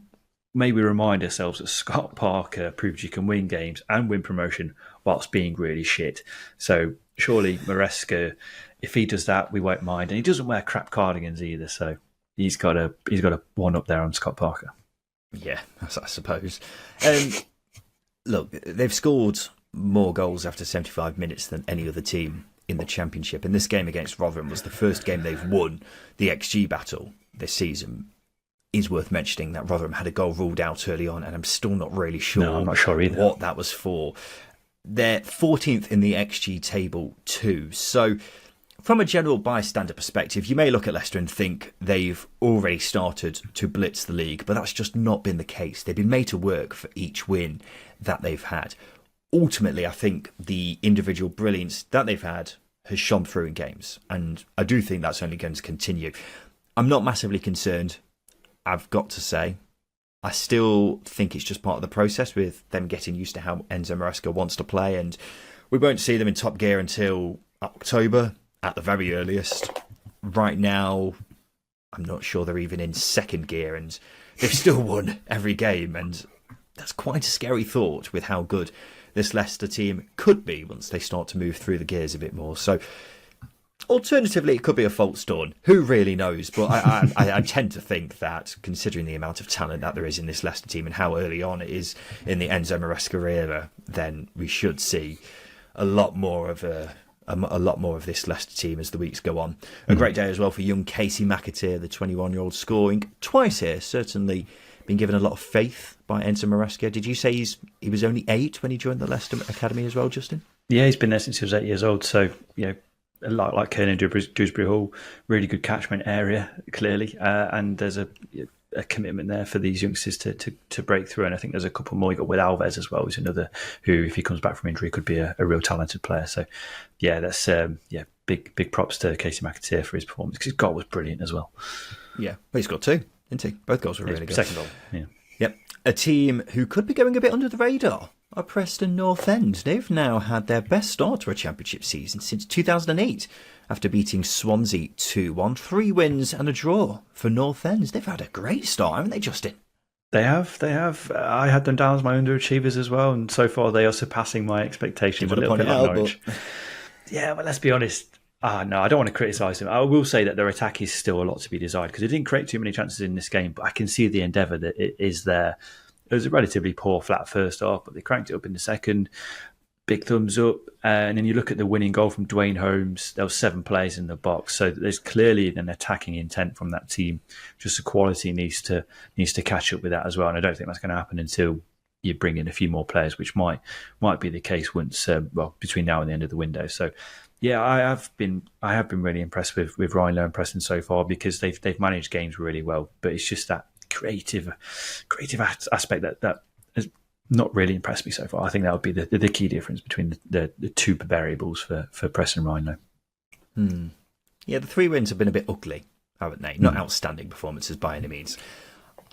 maybe remind ourselves that Scott Parker proved you can win games and win promotion whilst being really shit. So surely Maresca, if he does that, we won't mind. And he doesn't wear crap cardigans either, so he's got a one up there on Scott Parker. Yeah, I suppose. Look, they've scored more goals after 75 minutes than any other team in the Championship. And this game against Rotherham was the first game they've won the XG battle this season. Is worth mentioning that Rotherham had a goal ruled out early on, and I'm still not really sure, I'm not sure either what that was for. They're 14th in the XG table too. So from a general bystander perspective, you may look at Leicester and think they've already started to blitz the league, but that's just not been the case. They've been made to work for each win that they've had. Ultimately, I think the individual brilliance that they've had has shone through in games, and I do think that's only going to continue. I'm not massively concerned, I've got to say. I still think it's just part of the process with them getting used to how Enzo Maresca wants to play, and we won't see them in top gear until October at the very earliest. Right now, I'm not sure they're even in second gear, and they've still won every game, and that's quite a scary thought with how good this Leicester team could be once they start to move through the gears a bit more. So alternatively, it could be a false dawn. Who really knows? But I tend to think that, considering the amount of talent that there is in this Leicester team and how early on it is in the Enzo Maresca era, then we should see a lot more of this Leicester team as the weeks go on. A great day as well for young Casey McAteer, the 21-year-old, scoring twice here. Certainly been given a lot of faith by Enzo Maresca. Did you say he was only 8 when he joined the Leicester Academy as well, Justin? Yeah, he's been there since he was 8 years old. So, like Kernan Dewsbury Hall, really good catchment area, clearly. And there's a commitment there for these youngsters to break through. And I think there's a couple more. You got Will Alves as well, who's another who, if he comes back from injury, could be a real talented player. So, yeah, that's big props to Casey McAteer for his performance, because his goal was brilliant as well. Yeah, well, he's got two, didn't he? Both goals were really good. Second goal, yeah. Yep. A team who could be going a bit under the radar are Preston North End. They've now had their best start to a championship season since 2008 after beating Swansea 2-1. 3 wins and a draw for North End. They've had a great start, haven't they, Justin? They have. I had them down as my underachievers as well, and so far they are surpassing my expectations a little bit like Norwich. Yeah, but let's be honest. No, I don't want to criticise them. I will say that their attack is still a lot to be desired, because they didn't create too many chances in this game, but I can see the endeavour that it is there. It was a relatively poor, flat first half, but they cranked it up in the second. Big thumbs up. And then you look at the winning goal from Dwayne Holmes. There were 7 players in the box, so there's clearly an attacking intent from that team. Just the quality needs to catch up with that as well. And I don't think that's going to happen until you bring in a few more players, which might be the case once between now and the end of the window. So, yeah, I have been really impressed with Ryan Lowe and Preston so far, because they've managed games really well. But it's just that creative aspect that has not really impressed me so far. I think that would be the key difference between the two variables for Preston and Ryan Lowe. Yeah, the 3 wins have been a bit ugly, haven't they? Not outstanding performances by any means.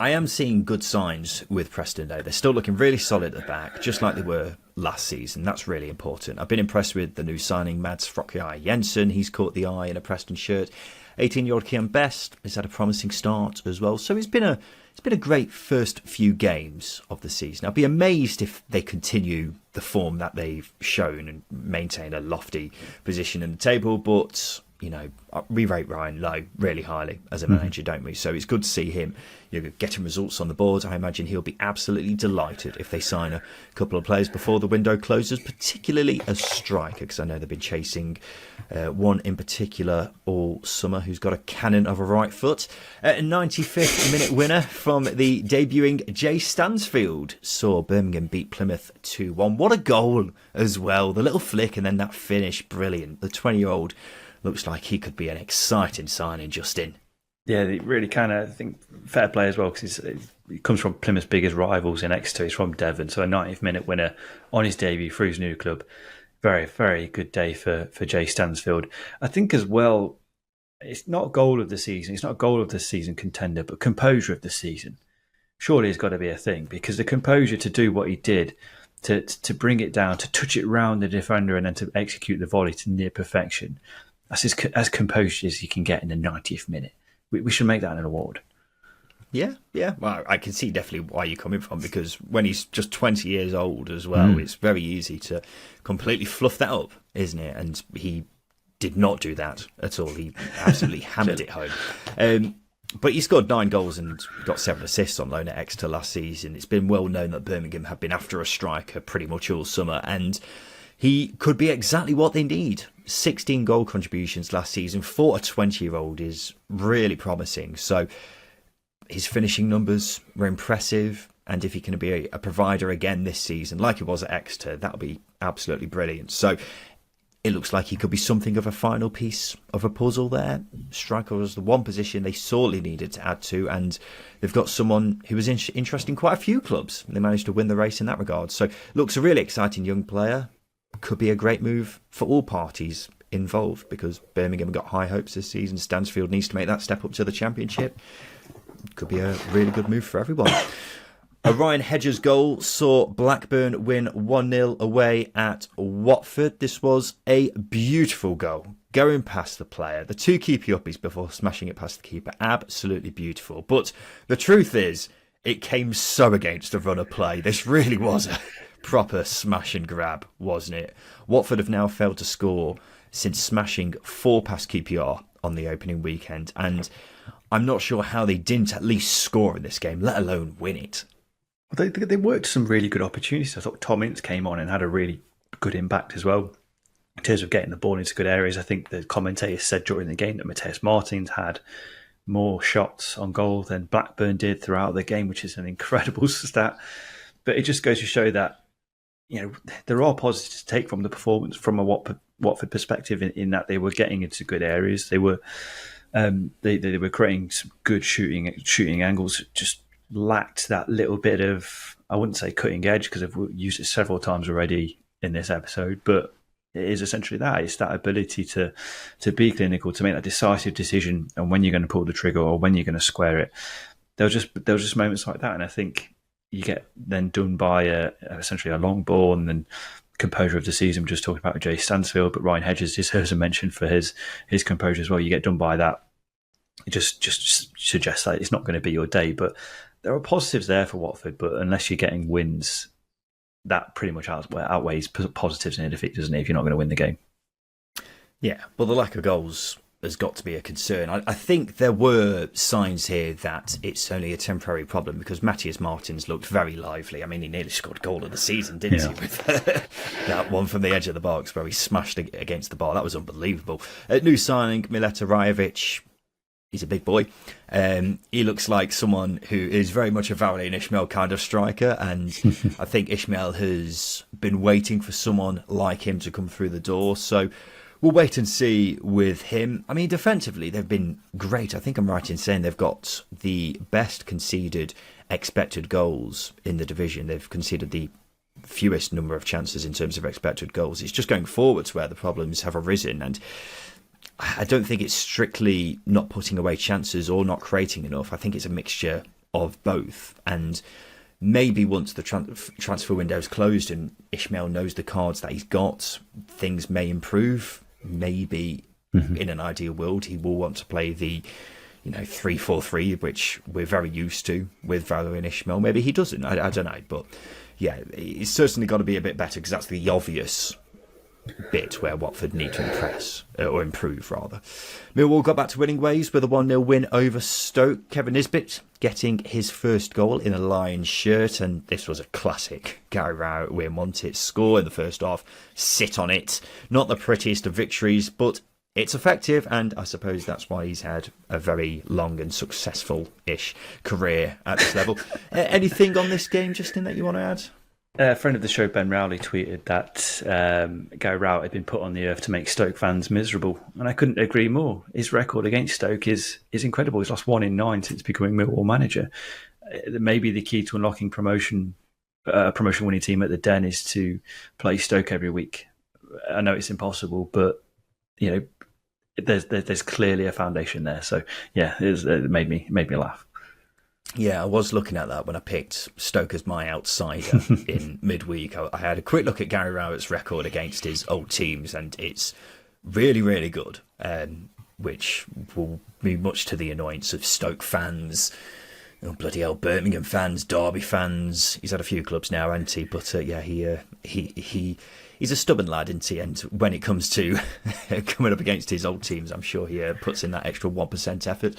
I am seeing good signs with Preston, though. They're still looking really solid at the back, just like they were last season. That's really important. I've been impressed with the new signing, Mads Frokjær Jensen. He's caught the eye in a Preston shirt. 18-year-old Kian Best has had a promising start as well. So it's been a great first few games of the season. I'd be amazed if they continue the form that they've shown and maintain a lofty position in the table, but we rate Ryan Lowe really highly as a manager, don't we? So it's good to see him getting results on the board. I imagine he'll be absolutely delighted if they sign a couple of players before the window closes, particularly a striker, because I know they've been chasing one in particular all summer who's got a cannon of a right foot. A 95th minute winner from the debuting Jay Stansfield saw Birmingham beat Plymouth 2-1. What a goal as well. The little flick and then that finish, brilliant. The 20-year-old looks like he could be an exciting signing, Justin. Yeah, they really kind of think fair play as well, because he comes from Plymouth's biggest rivals in Exeter. He's from Devon, so a 90th minute winner on his debut for his new club. Very, very good day for Jay Stansfield. I think as well, it's not goal of the season. It's not goal of the season contender, but composure of the season. Surely it's got to be a thing, because the composure to do what he did, to bring it down, to touch it round the defender and then to execute the volley to near perfection. That's as composed as you can get in the 90th minute. We should make that an award. Yeah. Well, I can see definitely why you're coming from, because when he's just 20 years old as well, it's very easy to completely fluff that up, isn't it? And he did not do that at all. He absolutely hammered it home. But he scored 9 goals and got 7 assists on loan at Exeter last season. It's been well known that Birmingham have been after a striker pretty much all summer, and he could be exactly what they need. 16 goal contributions last season for a 20-year-old is really promising. So his finishing numbers were impressive, and if he can be a provider again this season, like he was at Exeter, that'll be absolutely brilliant. So it looks like he could be something of a final piece of a puzzle there. Striker was the one position they sorely needed to add to, and they've got someone who was interested in quite a few clubs. They managed to win the race in that regard. So looks a really exciting young player. Could be a great move for all parties involved, because Birmingham got high hopes this season. Stansfield needs to make that step up to the Championship. Could be a really good move for everyone. A Ryan Hedges goal saw Blackburn win 1-0 away at Watford. This was a beautiful goal, going past the player. The 2 keepy uppies before smashing it past the keeper. Absolutely beautiful. But the truth is, it came so against the run of play. This really was a proper smash and grab, wasn't it? Watford have now failed to score since smashing 4 past QPR on the opening weekend, and I'm not sure how they didn't at least score in this game, let alone win it. Well, they worked some really good opportunities. I thought Tom Ince came on and had a really good impact as well in terms of getting the ball into good areas. I think the commentators said during the game that Mateus Martins had more shots on goal than Blackburn did throughout the game, which is an incredible stat. But it just goes to show that there are positives to take from the performance from a Watford perspective in that they were getting into good areas. They were they were creating some good shooting angles. Just lacked that little bit of, I wouldn't say cutting edge because I've used it several times already in this episode, but it is essentially that. It's that ability to be clinical, to make that decisive decision, and when you're going to pull the trigger or when you're going to square it. There were just moments like that, and I think you get then done by essentially a long ball and then composure of the season. We're just talking about Jay Stansfield, but Ryan Hedges deserves a mention for his composure as well. You get done by that. It just suggests that it's not going to be your day, but there are positives there for Watford, but unless you're getting wins, that pretty much outweighs positives in a defeat, doesn't it, if you're not going to win the game? Yeah, well, the lack of goals has got to be a concern. I think there were signs here that it's only a temporary problem because Matthias Martins looked very lively. I mean, he nearly scored goal of the season, didn't he? With that one from the edge of the box where he smashed against the bar. That was unbelievable. New signing, Mileta Rajovic. He's a big boy. He looks like someone who is very much a Varane and Ishmael kind of striker. And I think Ishmael has been waiting for someone like him to come through the door. So we'll wait and see with him. I mean, defensively, they've been great. I think I'm right in saying they've got the best conceded expected goals in the division. They've conceded the fewest number of chances in terms of expected goals. It's just going forwards where the problems have arisen. And I don't think it's strictly not putting away chances or not creating enough. I think it's a mixture of both. And maybe once the transfer window is closed and Ishmael knows the cards that he's got, things may improve. Maybe in an ideal world, he will want to play the 3-4-3, which we're very used to with Varane and Ishmael. Maybe he doesn't. I don't know. But yeah, it's certainly got to be a bit better because that's the obvious bit where Watford need to impress, or improve rather. Millwall got back to winning ways with a 1-0 win over Stoke. Kevin Nisbet getting his first goal in a Lions shirt, and this was a classic Gary Rowett win. Want it, score in the first half, sit on it. Not the prettiest of victories, but it's effective, and I suppose that's why he's had a very long and successful-ish career at this level. Anything on this game, Justin, that you want to add? A friend of the show, Ben Rowley, tweeted that Gary Rowett had been put on the earth to make Stoke fans miserable, and I couldn't agree more. His record against Stoke is incredible. He's lost 1 in 9 since becoming Millwall manager. Maybe the key to unlocking promotion winning team at the Den is to play Stoke every week. I know it's impossible, but there's clearly a foundation there. So yeah, it made me laugh. Yeah, I was looking at that when I picked Stoke as my outsider in midweek. I had a quick look at Gary Rowett's record against his old teams, and it's really, really good, which will be much to the annoyance of Stoke fans, bloody hell, Birmingham fans, Derby fans. He's had a few clubs now, hasn't he? But yeah, he's a stubborn lad, isn't he? And when it comes to coming up against his old teams, I'm sure he puts in that extra 1% effort.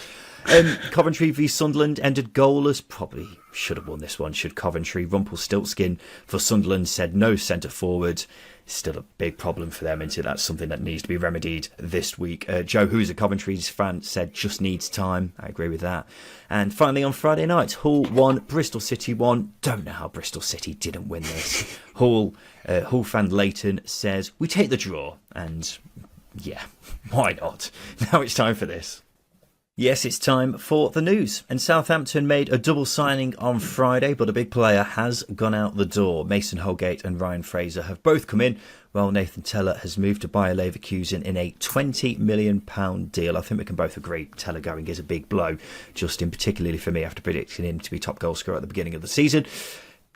Coventry v Sunderland ended goalless. Probably should have won this one, should Coventry. Rumpelstiltskin for Sunderland said no centre forward. Still a big problem for them, isn't it? That's something that needs to be remedied this week. Joe, who's a Coventry's fan, said just needs time. I agree with that. And finally on Friday night, Hull 1, Bristol City 1. Don't know how Bristol City didn't win this. Hull fan Leighton says, we take the draw. And yeah, why not? Now it's time for this. Yes, it's time for the news. And Southampton made a double signing on Friday, but a big player has gone out the door. Mason Holgate and Ryan Fraser have both come in, while Nathan Tella has moved to Bayer Leverkusen in a £20 million deal. I think we can both agree Tella going is a big blow, Justin, particularly for me after predicting him to be top goal scorer at the beginning of the season.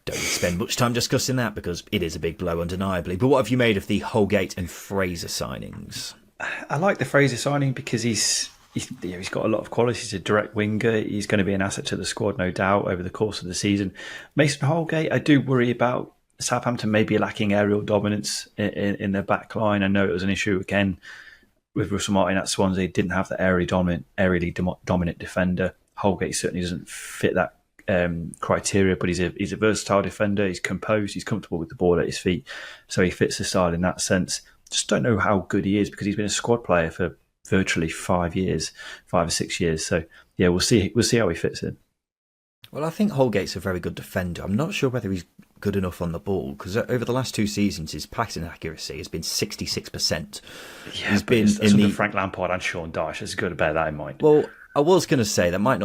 Don't need to spend much time discussing that because it is a big blow, undeniably. But what have you made of the Holgate and Fraser signings? I like the Fraser signing because he's got a lot of quality. He's a direct winger. He's going to be an asset to the squad, no doubt, over the course of the season. Mason Holgate, I do worry about Southampton maybe lacking aerial dominance in their back line. I know it was an issue again with Russell Martin at Swansea. Didn't have the aerially dominant defender. Holgate certainly doesn't fit that criteria, but he's a versatile defender. He's composed. He's comfortable with the ball at his feet, so he fits the style in that sense. Just don't know how good he is because he's been a squad player for virtually 5 or 6 years. So yeah, we'll see how he fits in. Well, I think Holgate's a very good defender. I'm not sure whether he's good enough on the ball, because over the last 2 seasons his passing accuracy has been 66%. Yeah, He's been that's in under the Frank Lampard and Sean Dyche. It's good to bear that in mind. well. I was going to say that may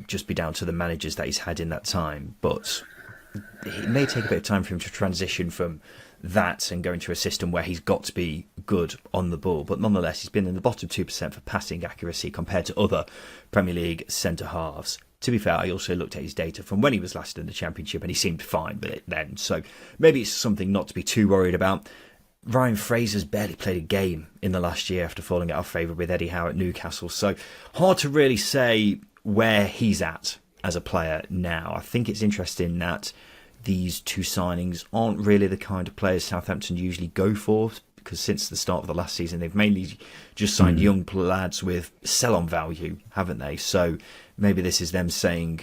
just be down to the managers that he's had in that time, but it may take a bit of time for him to transition from that and go into a system where he's got to be good on the ball. But nonetheless, he's been in the bottom 2% for passing accuracy compared to other Premier League centre-halves. To be fair, I also looked at his data from when he was last in the Championship and he seemed fine with it then. So maybe it's something not to be too worried about. Ryan Fraser's barely played a game in the last year after falling out of favour with Eddie Howe at Newcastle. So hard to really say where he's at as a player now. I think it's interesting that these 2 signings aren't really the kind of players Southampton usually go for, because since the start of the last season they've mainly just signed young lads with sell-on value, haven't they? So maybe this is them saying,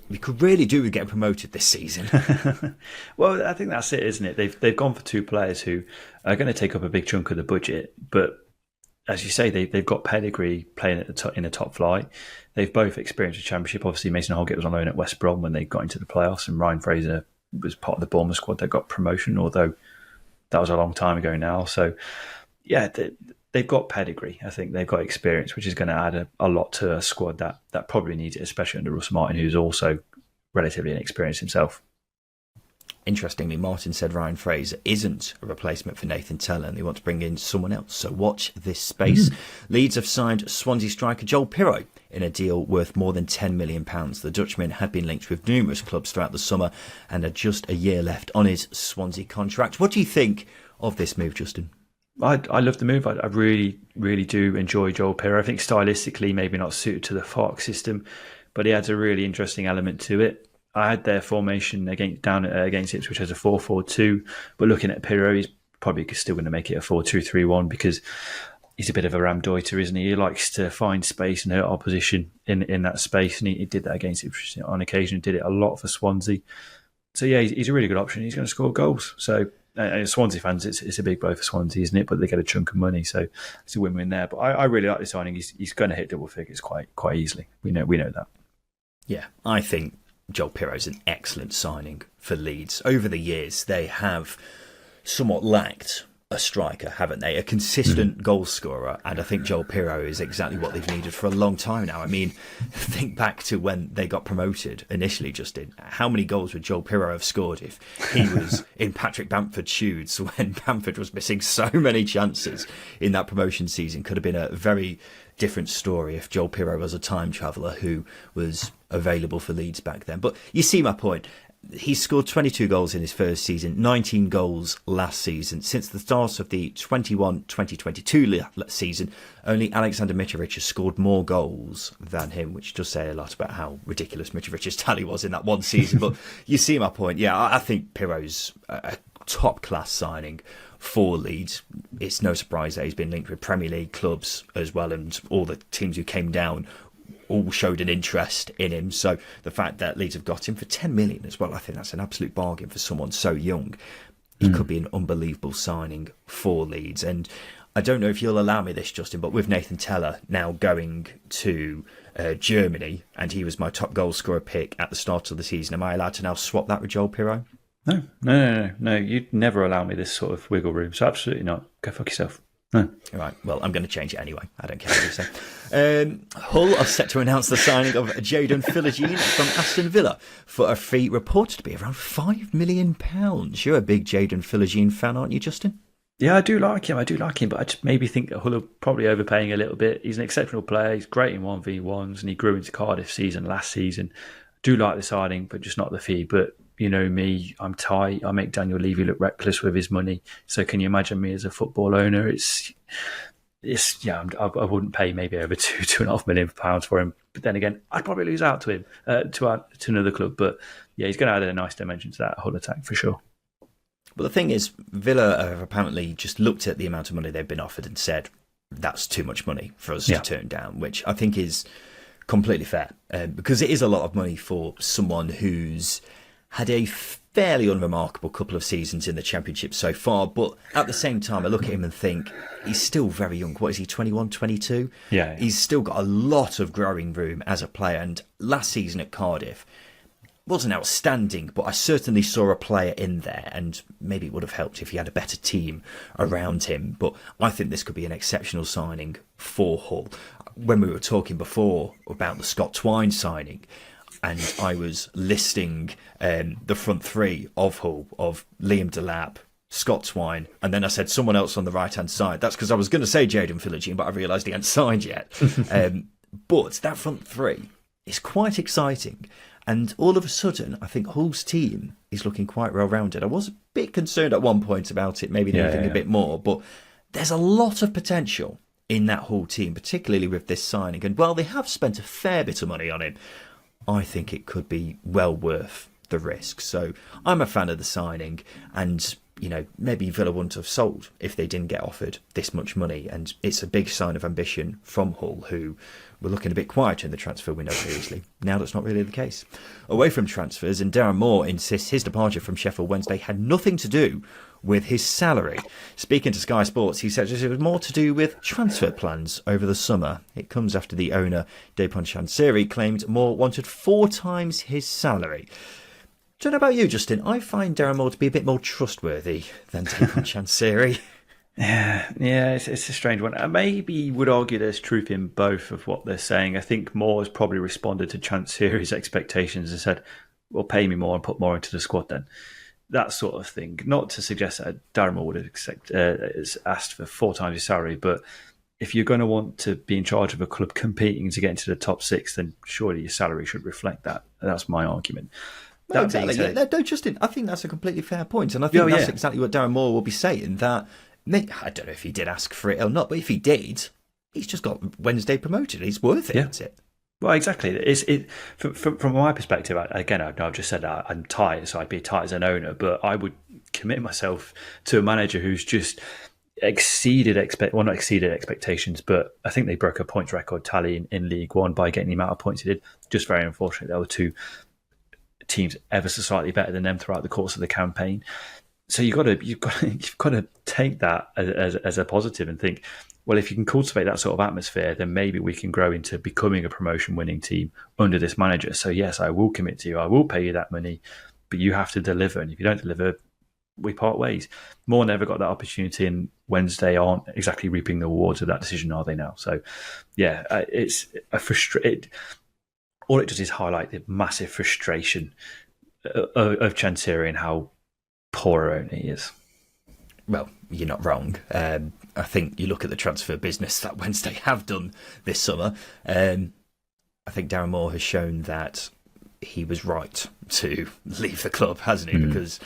we could really do with getting promoted this season. Well, I think that's it, isn't it? They've gone for 2 players who are going to take up a big chunk of the budget, but as you say, they've got pedigree playing in the top flight. They've both experienced the Championship. Obviously, Mason Holgate was on loan at West Brom when they got into the playoffs, and Ryan Fraser was part of the Bournemouth squad that got promotion, although that was a long time ago now. So, yeah, they've got pedigree. I think they've got experience, which is going to add a lot to a squad that probably needs it, especially under Russ Martin, who's also relatively inexperienced himself. Interestingly, Martin said Ryan Fraser isn't a replacement for Nathan Tella and they want to bring in someone else. So watch this space. Leeds have signed Swansea striker Joel Pirro in a deal worth more than £10 million. The Dutchman had been linked with numerous clubs throughout the summer and had just a year left on his Swansea contract. What do you think of this move, Justin? I love the move. I really, really do enjoy Joel Pirro. I think stylistically maybe not suited to the Fark system, but he adds a really interesting element to it. I had their formation against Ipswich as a 4-4-2, but looking at Pirro, he's probably still going to make it a 4-2-3-1 because he's a bit of a ramdeuter, isn't he? He likes to find space and hurt opposition in that space, and he did that against Ipswich on occasion. He did it a lot for Swansea. So yeah, he's a really good option. He's going to score goals. So Swansea fans, it's a big blow for Swansea, isn't it? But they get a chunk of money, so it's a win-win there. But I really like this signing. He's going to hit double figures quite easily. We know that. Yeah, I think Joel Pirro is an excellent signing for Leeds. Over the years, they have somewhat lacked a striker, haven't they? A consistent goal scorer, and I think Joel Pirro is exactly what they've needed for a long time now. I mean, think back to when they got promoted initially, Justin. How many goals would Joel Pirro have scored if he was in Patrick Bamford's shoes when Bamford was missing so many chances in that promotion season? Could have been a very different story if Joel Pirro was a time traveller who was available for Leeds back then. But you see my point. He scored 22 goals in his first season, 19 goals last season. Since the start of the 21-2022 season, only Alexander Mitrovic has scored more goals than him, which does say a lot about how ridiculous Mitrovic's tally was in that one season. But you see my point. Yeah, I think Pirro's a top-class signing for Leeds. It's no surprise that he's been linked with Premier League clubs as well, and all the teams who came down all showed an interest in him. So the fact that Leeds have got him for 10 million as well, I think that's an absolute bargain for someone so young. He could be an unbelievable signing for Leeds. And I don't know if you'll allow me this, Justin, but with Nathan Tella now going to Germany, and he was my top goal scorer pick at the start of the season, am I allowed to now swap that with Joel Pirro? No. You'd never allow me this sort of wiggle room. So absolutely not. Go fuck yourself. No. All right, well, I'm going to change it anyway. I don't care what you say. Hull are set to announce the signing of Jadon Philogene from Aston Villa for a fee reported to be around £5 million. You're a big Jadon Philogene fan, aren't you, Justin? Yeah, I do like him, but I just maybe think that Hull are probably overpaying a little bit. He's an exceptional player. He's great in 1v1s, and he grew into Cardiff season last season. Do like the signing, but just not the fee. But you know me, I'm tight. I make Daniel Levy look reckless with his money. So can you imagine me as a football owner? It's I wouldn't pay maybe over £2.5 million for him. But then again, I'd probably lose out to him to another club. But yeah, he's going to add a nice dimension to that Hull attack for sure. But the thing is, Villa have apparently just looked at the amount of money they've been offered and said that's too much money for us to turn down, which I think is completely fair because it is a lot of money for someone who's had a fairly unremarkable couple of seasons in the Championship so far, but at the same time I look at him and think he's still very young. What is he, 21, 22? Yeah. He's still got a lot of growing room as a player, and last season at Cardiff, wasn't outstanding, but I certainly saw a player in there, and maybe it would have helped if he had a better team around him. But I think this could be an exceptional signing for Hull. When we were talking before about the Scott Twine signing, and I was listing the front three of Hull, of Liam Delap, Scott Twine, and then I said someone else on the right-hand side. That's because I was going to say Jayden Philogene, but I realised he hadn't signed yet. But that front three is quite exciting. And all of a sudden, I think Hull's team is looking quite well-rounded. I was a bit concerned at one point about it, maybe needing a bit more, but there's a lot of potential in that Hull team, particularly with this signing. And while they have spent a fair bit of money on him, I think it could be well worth the risk. So I'm a fan of the signing, and maybe Villa wouldn't have sold if they didn't get offered this much money. And it's a big sign of ambition from Hull, who were looking a bit quiet in the transfer window previously. Now that's not really the case. Away from transfers, and Darren Moore insists his departure from Sheffield Wednesday had nothing to do with his salary. Speaking to Sky Sports, he said it was more to do with transfer plans over the summer. It comes after the owner, Depon Chansiri, claimed Moore wanted 4 times his salary. Don't know about you, Justin. I find Darren Moore to be a bit more trustworthy than Depon Chansiri. Yeah, it's a strange one. I maybe would argue there's truth in both of what they're saying. I think Moore has probably responded to Chansiri's expectations and said, well, pay me more and put more into the squad then. That sort of thing. Not to suggest that Darren Moore would have asked for 4 times his salary, but if you're going to want to be in charge of a club competing to get into the top 6, then surely your salary should reflect that. That's my argument. No, exactly. No, Justin, I think that's a completely fair point, and I think that's exactly what Darren Moore will be saying, that I don't know if he did ask for it or not, but if he did, he's just got Wednesday promoted. He's worth it, isn't it? Well, exactly. From my perspective, again, I've just said that I'm tight, so I'd be tight as an owner, but I would commit myself to a manager who's just not exceeded expectations, but I think they broke a points record tally in League One by getting the amount of points he did. Just very unfortunate. There were 2 teams ever so slightly better than them throughout the course of the campaign. So you've got to take that as a positive and think, well, if you can cultivate that sort of atmosphere, then maybe we can grow into becoming a promotion-winning team under this manager. So yes, I will commit to you. I will pay you that money, but you have to deliver. And if you don't deliver, we part ways. Moore never got that opportunity, and Wednesday aren't exactly reaping the rewards of that decision, are they now? So yeah, it's a frustrated. All it does is highlight the massive frustration of Chansiri and how poor owner he is. Well, you're not wrong. I think you look at the transfer business that Wednesday have done this summer. I think Darren Moore has shown that he was right to leave the club, hasn't he? Because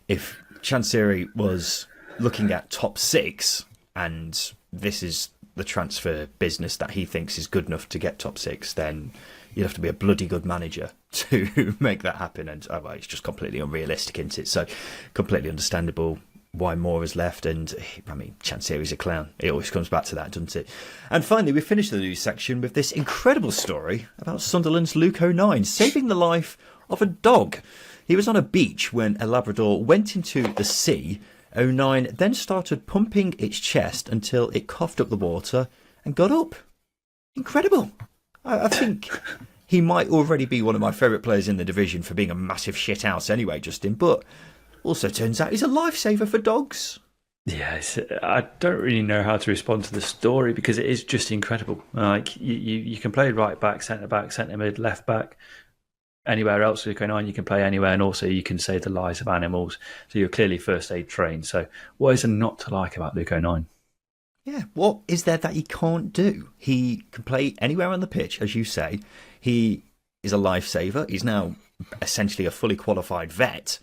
if Chansiri was looking at top 6, and this is the transfer business that he thinks is good enough to get top 6, then you'd have to be a bloody good manager to make that happen. And it's just completely unrealistic, isn't it? So completely understandable why Moore has left. And I mean, Chansiri's a clown. It always comes back to that, doesn't it? And finally, we finished the news section with this incredible story about Sunderland's Luke O'Nien saving the life of a dog. He was on a beach when a Labrador went into the sea. O'Nien then started pumping its chest until it coughed up the water and got up. Incredible. I think he might already be one of my favourite players in the division for being a massive shithouse anyway, Justin, but also turns out he's a lifesaver for dogs. Yes, I don't really know how to respond to the story because it is just incredible. Like you can play right back, centre mid, left back, anywhere else going on. You can play anywhere, and also you can save the lives of animals. So you're clearly first aid trained. So what is there not to like about Luke O'Nien? Yeah, what is there that he can't do? He can play anywhere on the pitch, as you say. He is a lifesaver. He's now essentially a fully qualified vet.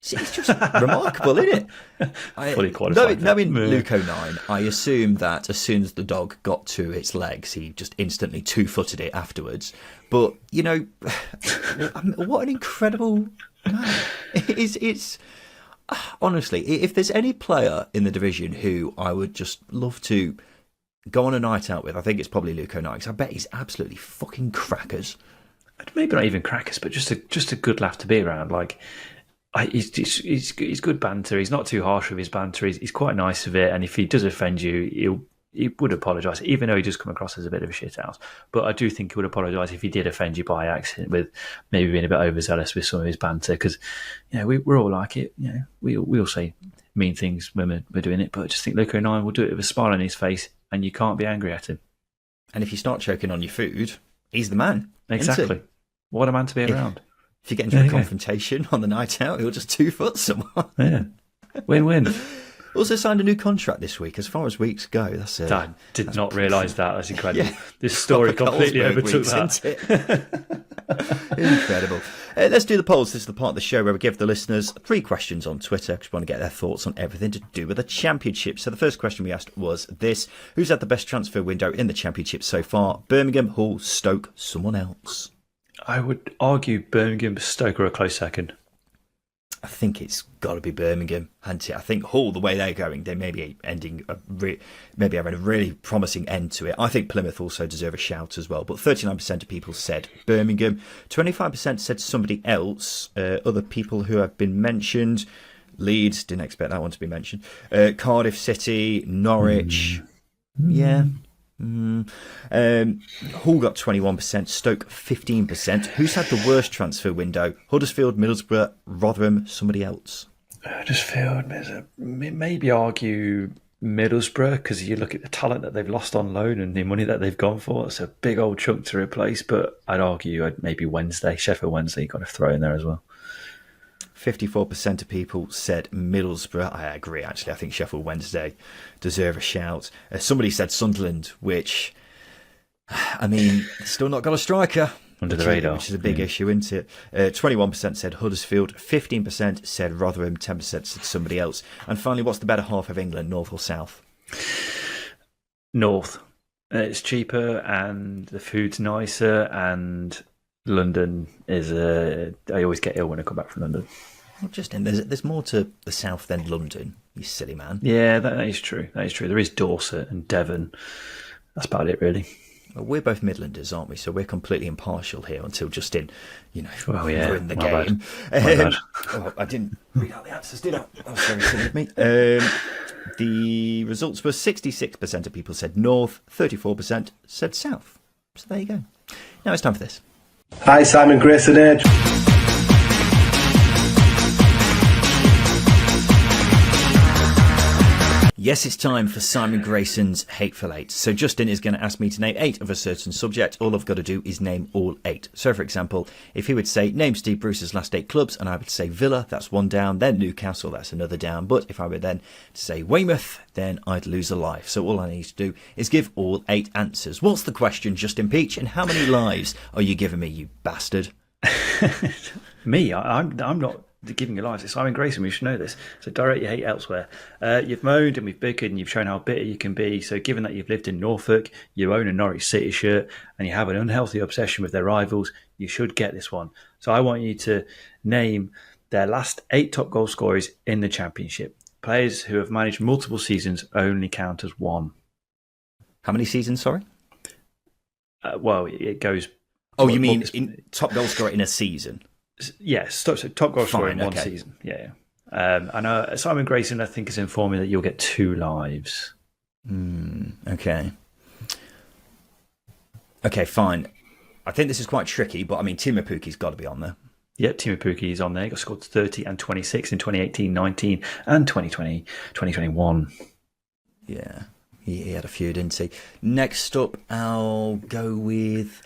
It's just remarkable, isn't it? Fully qualified. Knowing Luke O'Nien, I assume that as soon as the dog got to its legs, he just instantly 2-footed it afterwards. But, what an incredible man. It's honestly, if there's any player in the division who I would just love to go on a night out with, I think it's probably Luke O'Nien, because I bet he's absolutely fucking crackers. Maybe not even crackers, but just a good laugh to be around. Like, he's good banter. He's not too harsh with his banter. He's quite nice with it. And if he does offend you, he would apologise, even though he just come across as a bit of a shithouse. But I do think he would apologise if he did offend you by accident with maybe being a bit overzealous with some of his banter, because we're all like it. We all say mean things when we're doing it, but I just think Luca and I will do it with a smile on his face, and you can't be angry at him. And if you start choking on your food, he's the man. Exactly. What a man to be around. If you get into a confrontation on the night out, he'll just 2-foot someone. Yeah. Win-win. Also signed a new contract this week. As far as weeks go, I did not realise that. That's incredible. Yeah. This story completely overtook that. Incredible. Let's do the polls. This is the part of the show where we give the listeners 3 questions on Twitter. Just want to get their thoughts on everything to do with the Championship. So the first question we asked was this: who's had the best transfer window in the Championship so far? Birmingham, Hull, Stoke, someone else? I would argue Birmingham, Stoke are a close second. I think it's got to be Birmingham, hasn't it? I think Hull, the way they're going, they may be ending maybe having a really promising end to it. I think Plymouth also deserve a shout as well. But 39% of people said Birmingham, 25% said somebody else. Other people who have been mentioned: Leeds, didn't expect that one to be mentioned. Cardiff City, Norwich, yeah. Hull got 21%, Stoke 15%. Who's had the worst transfer window? Huddersfield, Middlesbrough, Rotherham, somebody else? Huddersfield, maybe argue Middlesbrough, because you look at the talent that they've lost on loan and the money that they've gone for. It's a big old chunk to replace, but I'd argue maybe Sheffield Wednesday, got to throw in there as well. 54% of people said Middlesbrough. I agree, actually. I think Sheffield Wednesday deserve a shout. Somebody said Sunderland, which, I mean, still not got a striker. Under the radar. Which is a big issue, isn't it? 21% said Huddersfield, 15% said Rotherham, 10% said somebody else. And finally, what's the better half of England, north or south? North. It's cheaper and the food's nicer, and London is I always get ill when I come back from London. Well, Justin, there's more to the south than London, you silly man. Yeah, that is true. That is true. There is Dorset and Devon. That's about it, really. Well, we're both Midlanders, aren't we? So we're completely impartial here until Justin, ruined the my game. Bad. I didn't read out the answers, did I? That was very silly of me. The results were 66% of people said north, 34% said south. So there you go. Now it's time for this. Hi, Simon Grayson here. Yes, it's time for Simon Grayson's Hateful Eight. So Justin is going to ask me to name 8 of a certain subject. All I've got to do is name all 8. So, for example, if he would say, name Steve Bruce's last 8 clubs, and I would say Villa, that's 1 down, then Newcastle, that's another down. But if I were then to say Weymouth, then I'd lose a life. So all I need to do is give all 8 answers. What's the question, Justin Peach, and how many lives are you giving me, you bastard? Me? I'm not giving you lives. It's Simon Grayson, we should know this. So direct your hate elsewhere. You've moaned and we've bickered and you've shown how bitter you can be. So given that you've lived in Norfolk, you own a Norwich City shirt, and you have an unhealthy obsession with their rivals, you should get this one. So I want you to name their last 8 top goal scorers in the Championship. Players who have managed multiple seasons only count as 1. How many seasons, sorry? Well, it goes... Oh, you mean in top goal scorer in a season? Yes, so top goal scorer in one season. Yeah. And Simon Grayson, I think, has informed me that you'll get 2 lives. Okay. Okay, fine. I think this is quite tricky, but I mean, Timo Pukki's got to be on there. Yep, Timo Pukki is on there. He got scored 30 and 26 in 2018, 19 and 2020, 2021. Yeah, he had a few, didn't he? Next up, I'll go with...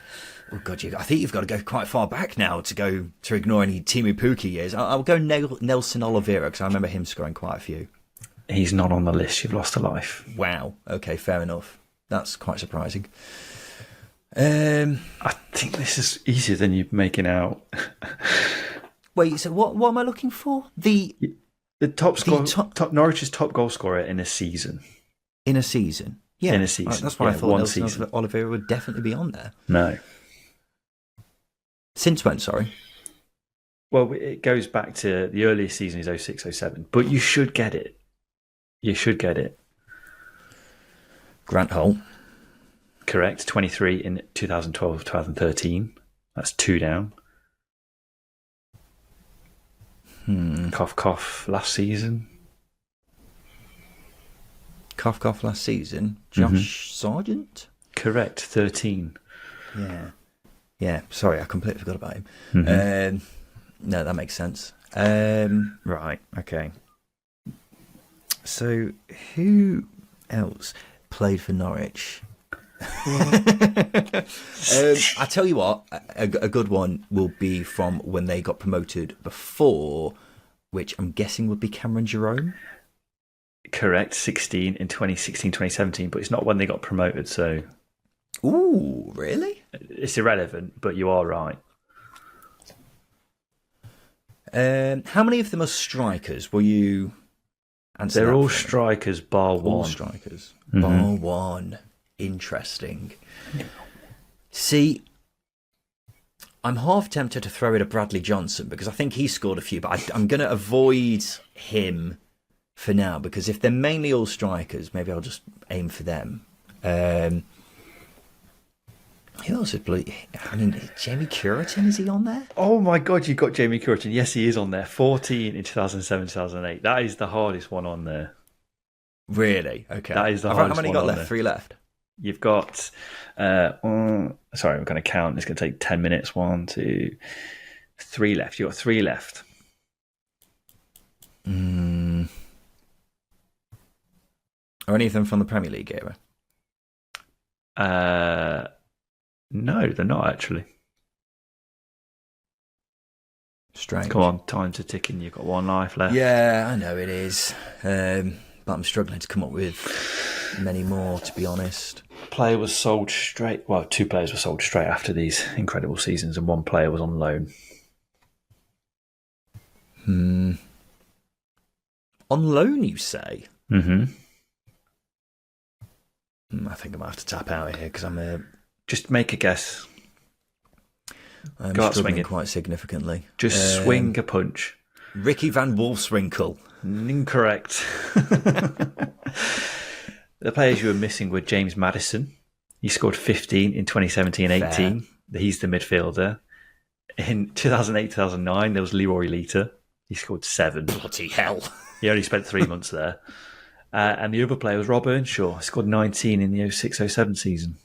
Oh, God, I think you've got to go quite far back now to ignore any Timo Pukki years. I'll go Nelson Oliveira, because I remember him scoring quite a few. He's not on the list. You've lost a life. Wow. Okay, fair enough. That's quite surprising. I think this is easier than you're making out. Wait, so what am I looking for? The top Norwich's top goal scorer in a season. In a season? Yeah. In a season. That's why I thought Nelson Oliveira would definitely be on there. No. Since when, sorry? Well, it goes back to the earliest season is 06-07, but you should get it. You should get it. Grant Hull. Correct. 23 in 2012-2013. That's 2 down. Cough, cough. Last season. cough cough last season. Josh Sargent? Correct, 13. Yeah. Sorry, I completely forgot about him. No, that makes sense. Right, okay. So, who else played for Norwich? I tell you what, a good one will be from when they got promoted before, which I'm guessing would be Cameron Jerome. Correct, 16 in 2016, 2017, but it's not when they got promoted, so... Ooh, really? It's irrelevant, but you are right. How many of them are strikers? Will you answer They're that all for me? strikers, bar one. All strikers. Bar one. Interesting. See, I'm half tempted to throw in a Bradley Johnson because I think he scored a few, but I'm going to avoid him for now because if they're mainly all strikers, maybe I'll just aim for them. Who else would play? I mean, Jamie Curtin, is he on there? Oh my God, you've got Jamie Curtin. Yes, he is on there. 14 in 2007, 2008. That is the hardest one on there. Really? Okay. That is the How hardest many one got on left? there. 3 left. You've got, sorry, I'm going to count. It's going to take 10 minutes. 1, 2, 3 left. You've got 3 left. Are any of them from the Premier League era? No, they're not actually. Strange. Come on, time's a ticking. You've got 1 life left. Yeah, I know it is. But I'm struggling to come up with many more, to be honest. Player was sold straight. Well, 2 players were sold straight after these incredible seasons, and 1 player was on loan. On loan, you say? Mm-hmm. I think I might have to tap out here because Just make a guess. I'm Go out struggling swinging. quite significantly. Just swing a punch. Ricky Van Wolfswinkel. Incorrect. The players you were missing were James Maddison. He scored 15 in 2017-18. He's the midfielder. In 2008-2009, there was Leroy Lita. He scored 7. Bloody hell. He only spent 3 months there. And the other player was Rob Earnshaw. He scored 19 in the 06-07 season.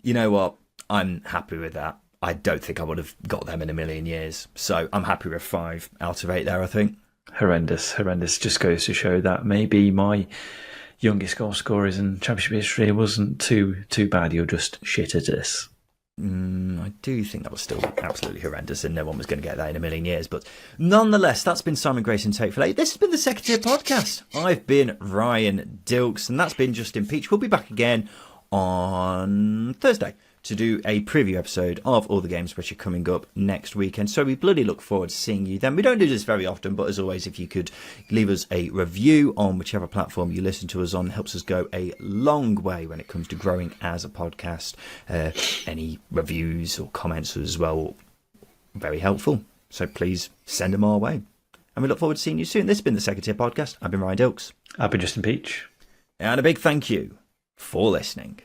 You know what? I'm happy with that. I don't think I would have got them in a million years. So I'm happy with 5 out of 8 there, I think. Horrendous. Just goes to show that maybe my youngest goal scorers in Championship history wasn't too bad. You're just shit at this. I do think that was still absolutely horrendous and no one was going to get that in a million years. But nonetheless, that's been Simon Grayson Take for 8. This has been the Second Tier Podcast. I've been Ryan Dilks and that's been Justin Peach. We'll be back again on Thursday to do a preview episode of all the games which are coming up next weekend. So we bloody look forward to seeing you then. We don't do this very often, but as always, if you could leave us a review on whichever platform you listen to us on, helps us go a long way when it comes to growing as a podcast. Any reviews or comments as well, very helpful. So please send them our way. And we look forward to seeing you soon. This has been the Second Tier Podcast. I've been Ryan Dilks. I've been Justin Peach. And a big thank you for listening.